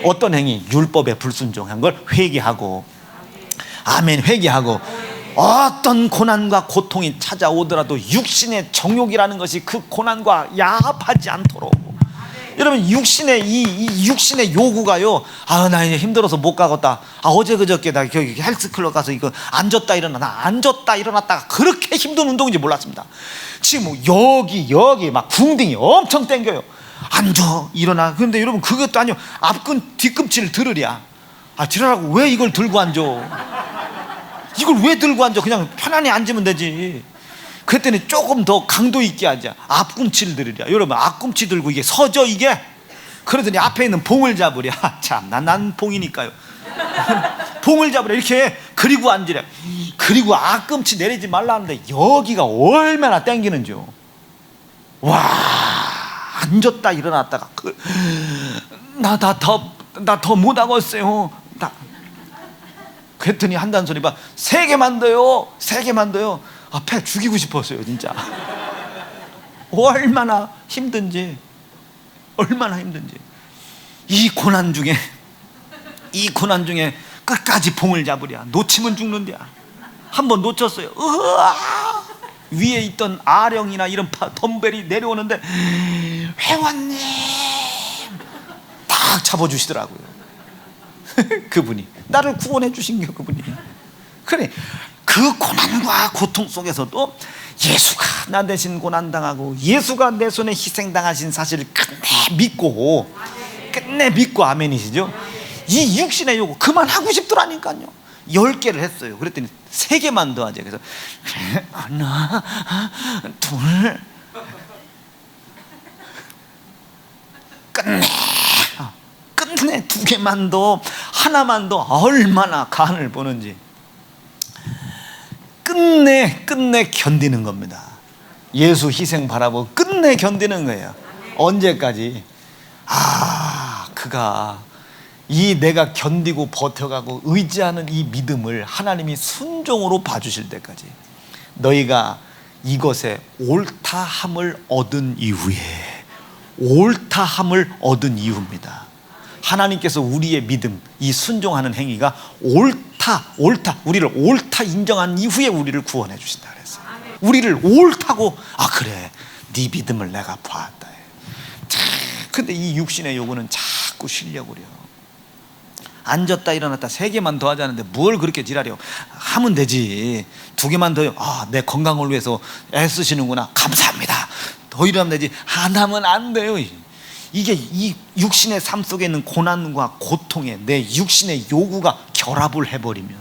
어떤 행위? 율법에 불순종한 걸 회개하고, 아멘, 회개하고, 어떤 고난과 고통이 찾아오더라도 육신의 정욕이라는 것이 그 고난과 야합하지 않도록. 여러분, 이 육신의 요구가요, 나 이제 힘들어서 못 가겠다. 어제 그저께 나 여기 헬스클럽 가서 이거 앉았다 일어났다가 그렇게 힘든 운동인지 몰랐습니다. 지금 여기 막 궁둥이 엄청 땡겨요. 앉아 일어나. 그런데 여러분, 그것도 아니요, 뒤꿈치를 들으랴. 들으라고 왜 이걸 들고 앉아? 이걸 왜 들고 앉아? 그냥 편안히 앉으면 되지. 그랬더니 조금 더 강도 있게 앉아. 앞꿈치를 들으랴. 여러분, 앞꿈치 들고 이게 서져 이게? 그러더니 앞에 있는 봉을 잡으랴. 참, 난 봉이니까요. 봉을 잡으랴. 이렇게. 그리고 앉으랴. 그리고 앞꿈치 내리지 말라는데 여기가 얼마나 땡기는지요. 와, 앉았다 일어났다가 나 더 못하겠어요. 그랬더니 한다는 소리 봐. 3개만 더요. 배 죽이고 싶었어요, 진짜. 얼마나 힘든지. 이 고난 중에 끝까지 봉을 잡으랴. 놓치면 죽는데야. 한번 놓쳤어요. 위에 있던 아령이나 이런 덤벨이 내려오는데 회원님 딱 잡아주시더라고요. 그분이 나를 구원해 주신 게 그분이. 그래, 그 고난과 고통 속에서도 예수가 나 대신 고난당하고 예수가 내 손에 희생당하신 사실을 끝내 믿고 아멘이시죠? 이 육신의 요구 그만하고 싶더라니까요. 10개를 했어요. 그랬더니 3개만 더 하자. 그래서 하나, 둘. 끝내 두 개만 더, 하나만 더, 얼마나 간을 보는지. 끝내 견디는 겁니다. 예수 희생 바라보고 끝내 견디는 거예요. 언제까지? 그가 이 내가 견디고 버텨가고 의지하는 이 믿음을 하나님이 순종으로 봐주실 때까지. 너희가 이것에 옳다함을 얻은 이후에, 옳다함을 얻은 이후입니다. 하나님께서 우리의 믿음, 이 순종하는 행위가 옳다, 우리를 옳다 인정한 이후에 우리를 구원해 주신다 그랬어요. 우리를 옳다고, 그래, 네 믿음을 내가 보았다. 근데 이 육신의 요구는 자꾸 쉬려고 그래요. 앉았다 일어났다 3개만 더 하자는데 뭘 그렇게 지랄해요. 하면 되지. 2개만 더요. 내 건강을 위해서 애쓰시는구나, 감사합니다. 더 일하면 되지. 안 하면 안 돼요. 이게 이 육신의 삶 속에 있는 고난과 고통에 내 육신의 요구가 결합을 해버리면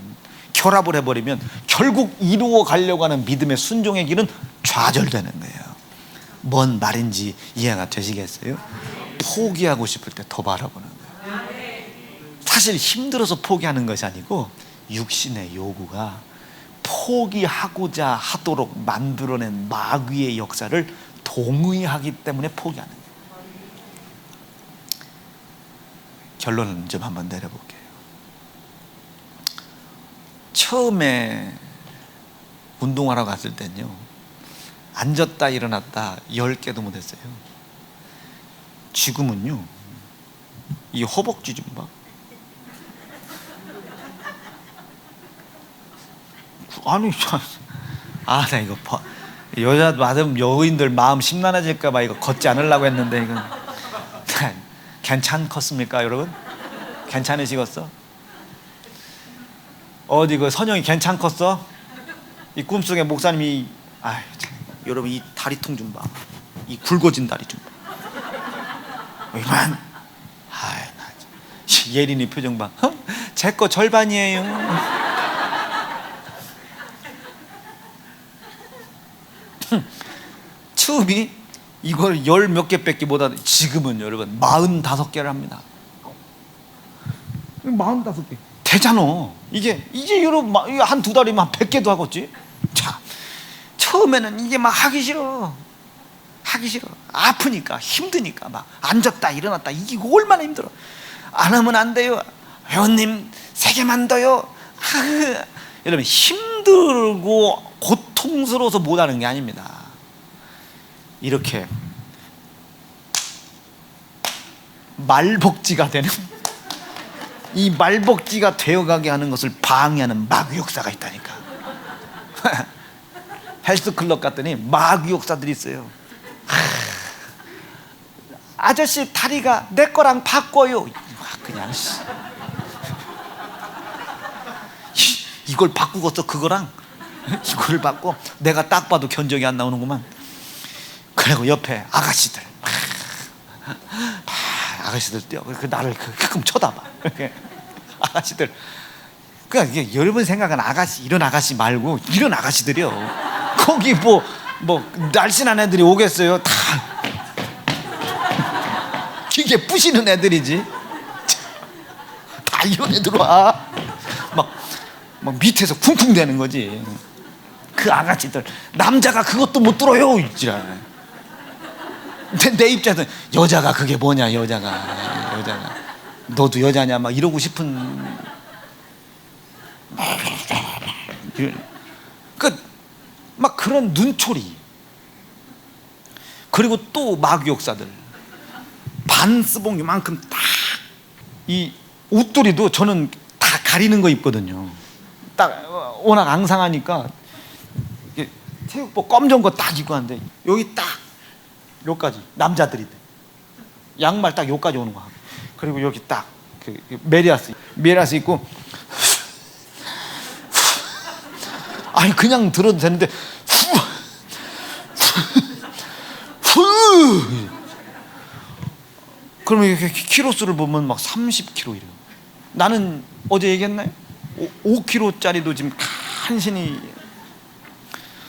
결국 이루어 가려고 하는 믿음의 순종의 길은 좌절되는 거예요. 뭔 말인지 이해가 되시겠어요? 포기하고 싶을 때 더 바라보는 거예요. 사실 힘들어서 포기하는 것이 아니고 육신의 요구가 포기하고자 하도록 만들어낸 마귀의 역사를 동의하기 때문에 포기하는 거예요. 결론은 좀 한번 내려볼게요. 처음에 운동하러 갔을 때는요, 앉았다 일어났다 10개도 못했어요. 지금은요, 이 허벅지 좀 봐. 아니, 나 이거 여자 맞으면 여인들 마음 심란해질까봐 이거 걷지 않으려고 했는데 이건 괜찮겠습니까, 여러분? 괜찮으시겠어? 어디 그 선영이 괜찮겠어? 이 꿈속에 목사님이 여러분 이 다리통 좀 봐. 이 굵어진 다리 좀 봐. 이만. 예린이 표정 봐. 제 거 절반이에요. 처음이 이걸 10몇 개밖에 못하는, 지금은 여러분 45개를 합니다. 45개 되잖아. 이게 여러분 한 2달이면 100개도 하겠지. 자, 처음에는 이게 막 하기 싫어. 아프니까, 힘드니까 막 앉았다 일어났다, 이게 얼마나 힘들어. 안 하면 안 돼요. 회원님 3개만 더요. 여러분 힘들고 고통스러워서 못하는 게 아닙니다. 이렇게 말복지가 되는, 이 말복지가 되어가게 하는 것을 방해하는 마귀 역사가 있다니까. 헬스클럽 갔더니 마귀 역사들이 있어요. 아저씨 다리가 내 거랑 바꿔요. 그냥 이걸 바꾸겠어, 그거랑 이걸 바꿔. 내가 딱 봐도 견적이 안 나오는구만. 그리고 옆에 아가씨들 뛰어. 나를 가끔 쳐다봐. 아가씨들. 그러니까 이게 여러분 생각은 이런 아가씨 말고 이런 아가씨들이요. 거기 뭐 날씬한 애들이 오겠어요? 다 이게 부시는 애들이지. 다 이런 애들 와. 막 밑에서 쿵쿵 대는 거지. 그 아가씨들, 남자가 그것도 못 들어요. 내 입장에서 여자가 그게 뭐냐, 여자가 너도 여자냐 막 이러고 싶은. 막 그런 눈초리. 그리고 또 마귀 역사들, 반스봉 이만큼 딱, 이 옷도리도 저는 다 가리는 거 입거든요. 딱 워낙 앙상하니까 체육복 검정 거 딱 입고 하는데 여기 딱 여기까지, 남자들이 양말 딱 여기까지 오는 거. 그리고 여기 딱 메리아스 입고, 그냥 들어도 되는데 그러면 이렇게 키로수를 보면 막 30kg 이래요. 나는 어제 얘기했나요? 5kg짜리도 지금 간신히.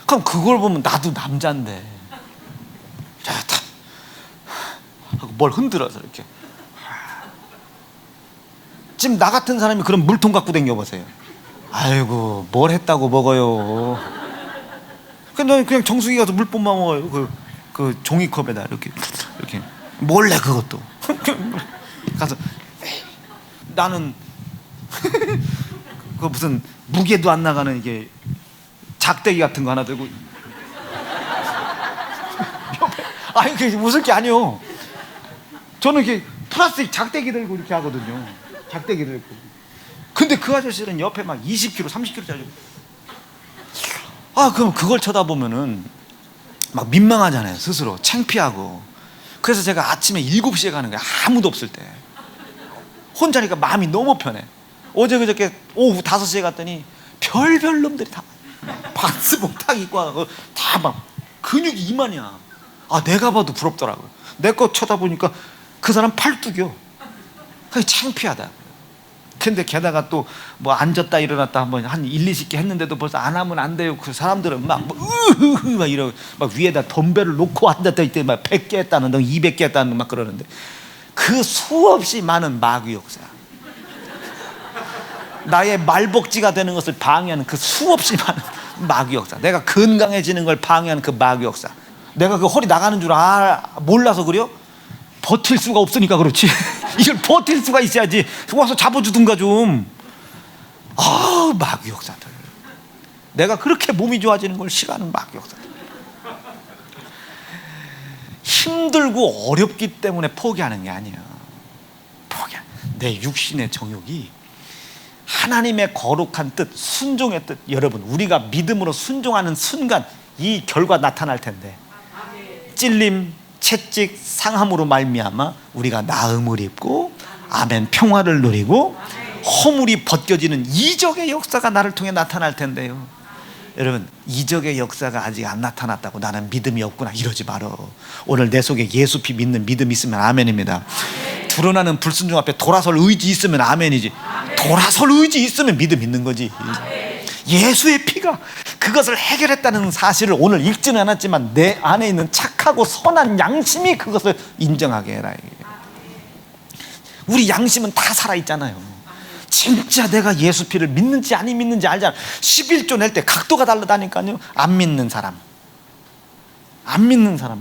그럼 그걸 보면 나도 남자인데. 하고 뭘 흔들어서 이렇게. 지금 나 같은 사람이 그런 물통 갖고 다녀보세요. 아이고 뭘 했다고 먹어요. 근데 그냥 정수기 가서 물뽕만 먹어요. 그 종이컵에다 이렇게 몰래 그것도 가서 나는 그 무슨 무게도 안 나가는 이게 작대기 같은 거 하나 들고 아니 그게 웃을 게 아니요. 저는 이렇게 플라스틱 작대기 들고 이렇게 하거든요. 작대기 들고. 근데 그 아저씨는 옆에 막 20kg, 30kg짜리. 그럼 그걸 쳐다보면은 막 민망하잖아요. 스스로 창피하고. 그래서 제가 아침에 7시에 가는 거예요. 아무도 없을 때. 혼자니까 마음이 너무 편해. 어제 그저께 오후 5시에 갔더니 별별 놈들이 다 반스복 딱 입고 와서 다 막 근육이 이만이야. 내가 봐도 부럽더라고요. 내 거 쳐다보니까 그 사람 팔뚝이요. 그게 창피하다. 근데 게다가 또 뭐 앉았다 일어났다 한번 한 1, 20개 했는데도 벌써 안 하면 안 돼요. 그 사람들은 막 이러고 막 위에다 덤벨을 놓고 앉았다 이때 막 100개 했다는 등 200개 했다는 막 그러는데 그 수없이 많은 마귀 역사, 나의 말복지가 되는 것을 방해하는 그 수없이 많은 마귀 역사, 내가 건강해지는 걸 방해하는 그 마귀 역사, 내가 그 허리 나가는 줄 몰라서 그래요? 버틸 수가 없으니까 그렇지. 이걸 버틸 수가 있어야지. 와서 잡아주든가 좀. 마귀 역사들. 내가 그렇게 몸이 좋아지는 걸 싫어하는 마귀 역사들. 힘들고 어렵기 때문에 포기하는 게 아니야. 내 육신의 정욕이 하나님의 거룩한 뜻, 순종의 뜻. 여러분, 우리가 믿음으로 순종하는 순간 이 결과 나타날 텐데, 찔림, 채찍, 상함으로 말미암아 우리가 나음을 입고 아멘 평화를 누리고 허물이 벗겨지는 이적의 역사가 나를 통해 나타날 텐데요. 여러분, 이적의 역사가 아직 안 나타났다고 나는 믿음이 없구나 이러지 말어. 오늘 내 속에 예수 피 믿는 믿음 있으면 아멘입니다. 드러나는 불순종 앞에 돌아설 의지 있으면 아멘이지. 돌아설 의지 있으면 믿음 있는 거지. 예수의 피가 그것을 해결했다는 사실을 오늘 읽지는 않았지만 내 안에 있는 착하고 선한 양심이 그것을 인정하게 해라. 우리 양심은 다 살아있잖아요. 진짜 내가 예수 피를 믿는지 안 믿는지 알잖아. 11조 낼 때 각도가 다르다니까요. 안 믿는 사람,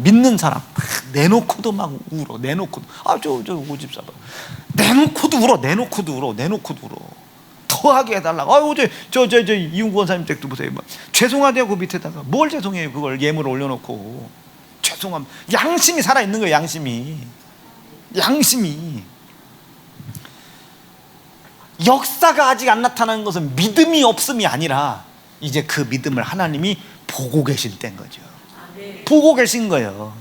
믿는 사람 내놓고도 막 울어. 내놓고도 저 오집사봐 내놓고도 울어. 더하게 해달라고. 어제 저 이윤구 원사님 댁도 보세요. 죄송하대요. 그 밑에다가 뭘 죄송해요. 그걸 예물을 올려놓고 죄송함. 양심이 살아있는 거예요. 양심이. 역사가 아직 안 나타나는 것은 믿음이 없음이 아니라 이제 그 믿음을 하나님이 보고 계실 때인 거죠. 보고 계신 거예요.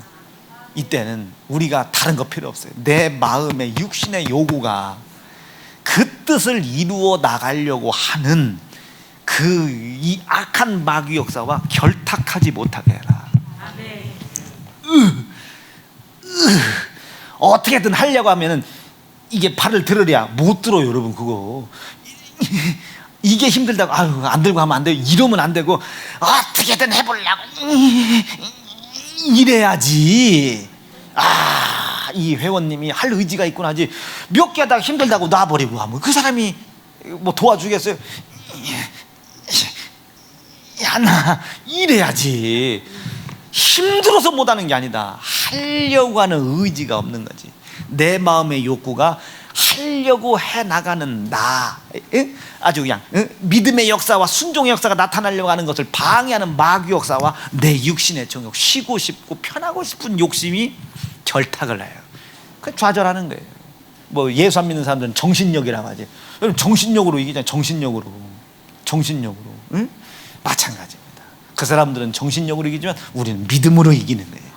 이때는 우리가 다른 거 필요 없어요. 내 마음의 육신의 요구가 그 뜻을 이루어 나가려고 하는 이 악한 마귀 역사와 결탁하지 못하게 해라. 어떻게든 하려고 하면은 이게 팔을 들으랴 못 들어. 여러분, 그거 이게 힘들다고 안 들고 하면 안 돼요. 이러면 안 되고 어떻게든 해보려고 이래야지. 이 회원님이 할 의지가 있구나 하지. 몇 개 하다가 힘들다고 놔버리고 하면 그 사람이 뭐 도와주겠어요? 나 이래야지. 힘들어서 못하는 게 아니다. 하려고 하는 의지가 없는 거지. 내 마음의 욕구가 하려고 해나가는 아주 그냥 믿음의 역사와 순종의 역사가 나타나려고 하는 것을 방해하는 마귀 역사와 내 육신의 정욕, 쉬고 싶고 편하고 싶은 욕심이 결탁을 해요. 그 좌절하는 거예요. 뭐 예수 안 믿는 사람들은 정신력이라고 하지. 여러분, 정신력으로 이기잖아요. 정신력으로. 응? 마찬가지입니다. 그 사람들은 정신력으로 이기지만 우리는 믿음으로 이기는 거예요.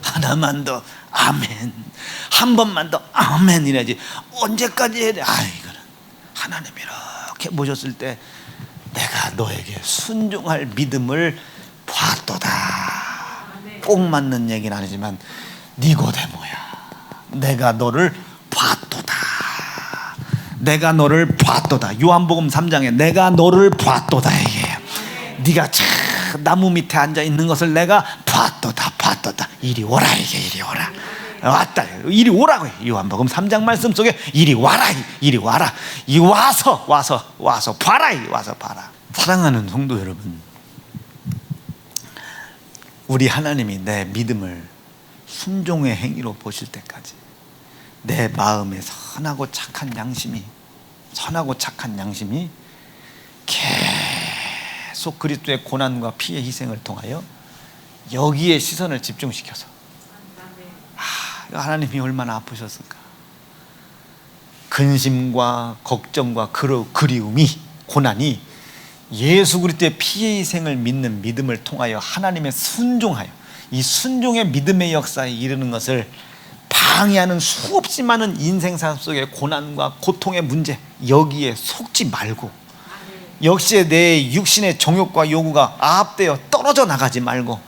하나만 더 아멘, 한 번만 더 아멘 이래야지. 언제까지 해야 돼? 이거는 하나님 이렇게 모셨을 때 내가 너에게 순종할 믿음을 봤도다. 꼭 맞는 얘기는 아니지만 니고데모야, 내가 너를 봤도다. 요한복음 3장에 내가 너를 봤도다 얘기해요. 네가 나무 밑에 앉아 있는 것을 내가 봤도다. 이리 오라. 왔다. 이리 오라고 해. 요한복음 3장 말씀 속에 이리 와라, 이리 와라. 이 와서 봐라, 와서 봐라. 사랑하는 성도 여러분, 우리 하나님이 내 믿음을 순종의 행위로 보실 때까지 내 마음에 선하고 착한 양심이 계속 그리스도의 고난과 피의 희생을 통하여 여기에 시선을 집중시켜서 하나님이 얼마나 아프셨을까. 근심과 걱정과 그리움이, 고난이 예수 그리스도의 피의 희생을 믿는 믿음을 통하여 하나님의 순종하여 이 순종의 믿음의 역사에 이르는 것을 방해하는 수없이 많은 인생사 속의 고난과 고통의 문제, 여기에 속지 말고, 역시 내 육신의 정욕과 요구가 압되어 떨어져 나가지 말고,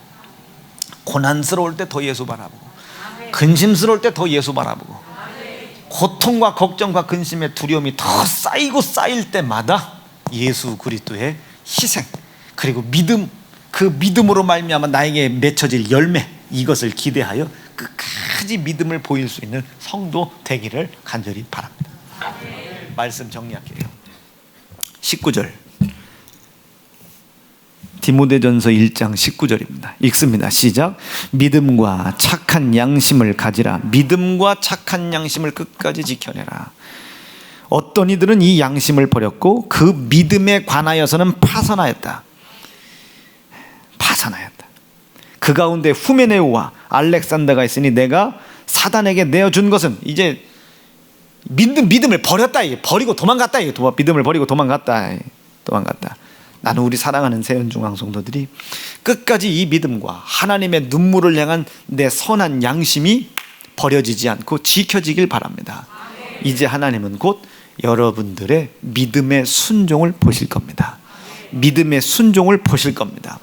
고난스러울 때 더 예수 바라보고, 근심스러울 때 더 예수 바라보고, 고통과 걱정과 근심의 두려움이 더 쌓이고 쌓일 때마다 예수 그리스도의 희생, 그리고 믿음, 그 믿음으로 말미암아 나에게 맺혀질 열매, 이것을 기대하여 끝까지 믿음을 보일 수 있는 성도 되기를 간절히 바랍니다. 말씀 정리할게요. 19절, 디모데전서 1장 19절입니다. 읽습니다. 시작. 믿음과 착한 양심을 가지라. 믿음과 착한 양심을 끝까지 지켜내라. 어떤 이들은 이 양심을 버렸고 그 믿음에 관하여서는 파선하였다. 그 가운데 후메네오와 알렉산더가 있으니 내가 사단에게 내어준 것은, 이제 믿음을 버렸다, 버리고 도망갔다, 믿음을 버리고 도망갔다. 나는 우리 사랑하는 세연중앙 성도들이 끝까지 이 믿음과 하나님의 눈물을 향한 내 선한 양심이 버려지지 않고 지켜지길 바랍니다. 이제 하나님은 곧 여러분들의 믿음의 순종을 보실 겁니다. 믿음의 순종을 보실 겁니다.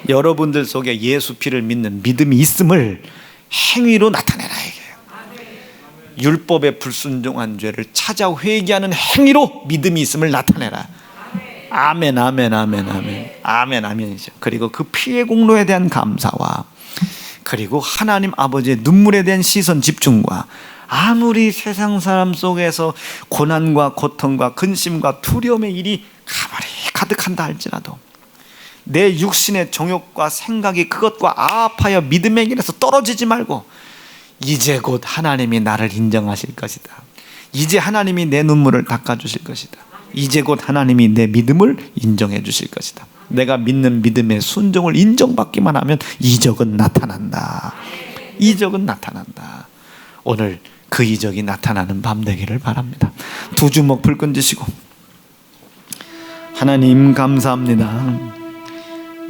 여러분들 속에 예수 피를 믿는 믿음이 있음을 행위로 나타내라, 이게요. 율법에 불순종한 죄를 찾아 회개하는 행위로 믿음이 있음을 나타내라. 아멘, 아멘, 아멘, 아멘, 아멘, 아멘이죠. 그리고 그 피의 공로에 대한 감사와, 그리고 하나님 아버지의 눈물에 대한 시선 집중과, 아무리 세상 사람 속에서 고난과 고통과 근심과 두려움의 일이 가만히 가득한다 할지라도 내 육신의 정욕과 생각이 그것과 아파하여 믿음의 길에서 떨어지지 말고, 이제 곧 하나님이 나를 인정하실 것이다. 이제 하나님이 내 눈물을 닦아주실 것이다. 이제 곧 하나님이 내 믿음을 인정해 주실 것이다. 내가 믿는 믿음의 순종을 인정받기만 하면 이적은 나타난다. 이적은 나타난다. 오늘 그 이적이 나타나는 밤 되기를 바랍니다. 두 주먹 불끈 쥐시고, 하나님 감사합니다.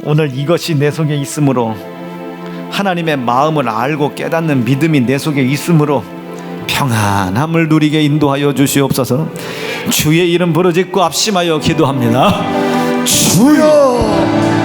오늘 이것이 내 속에 있으므로, 하나님의 마음을 알고 깨닫는 믿음이 내 속에 있으므로 평안함을 누리게 인도하여 주시옵소서. 주의 이름 부르짖고 합심하여 기도합니다. 주여.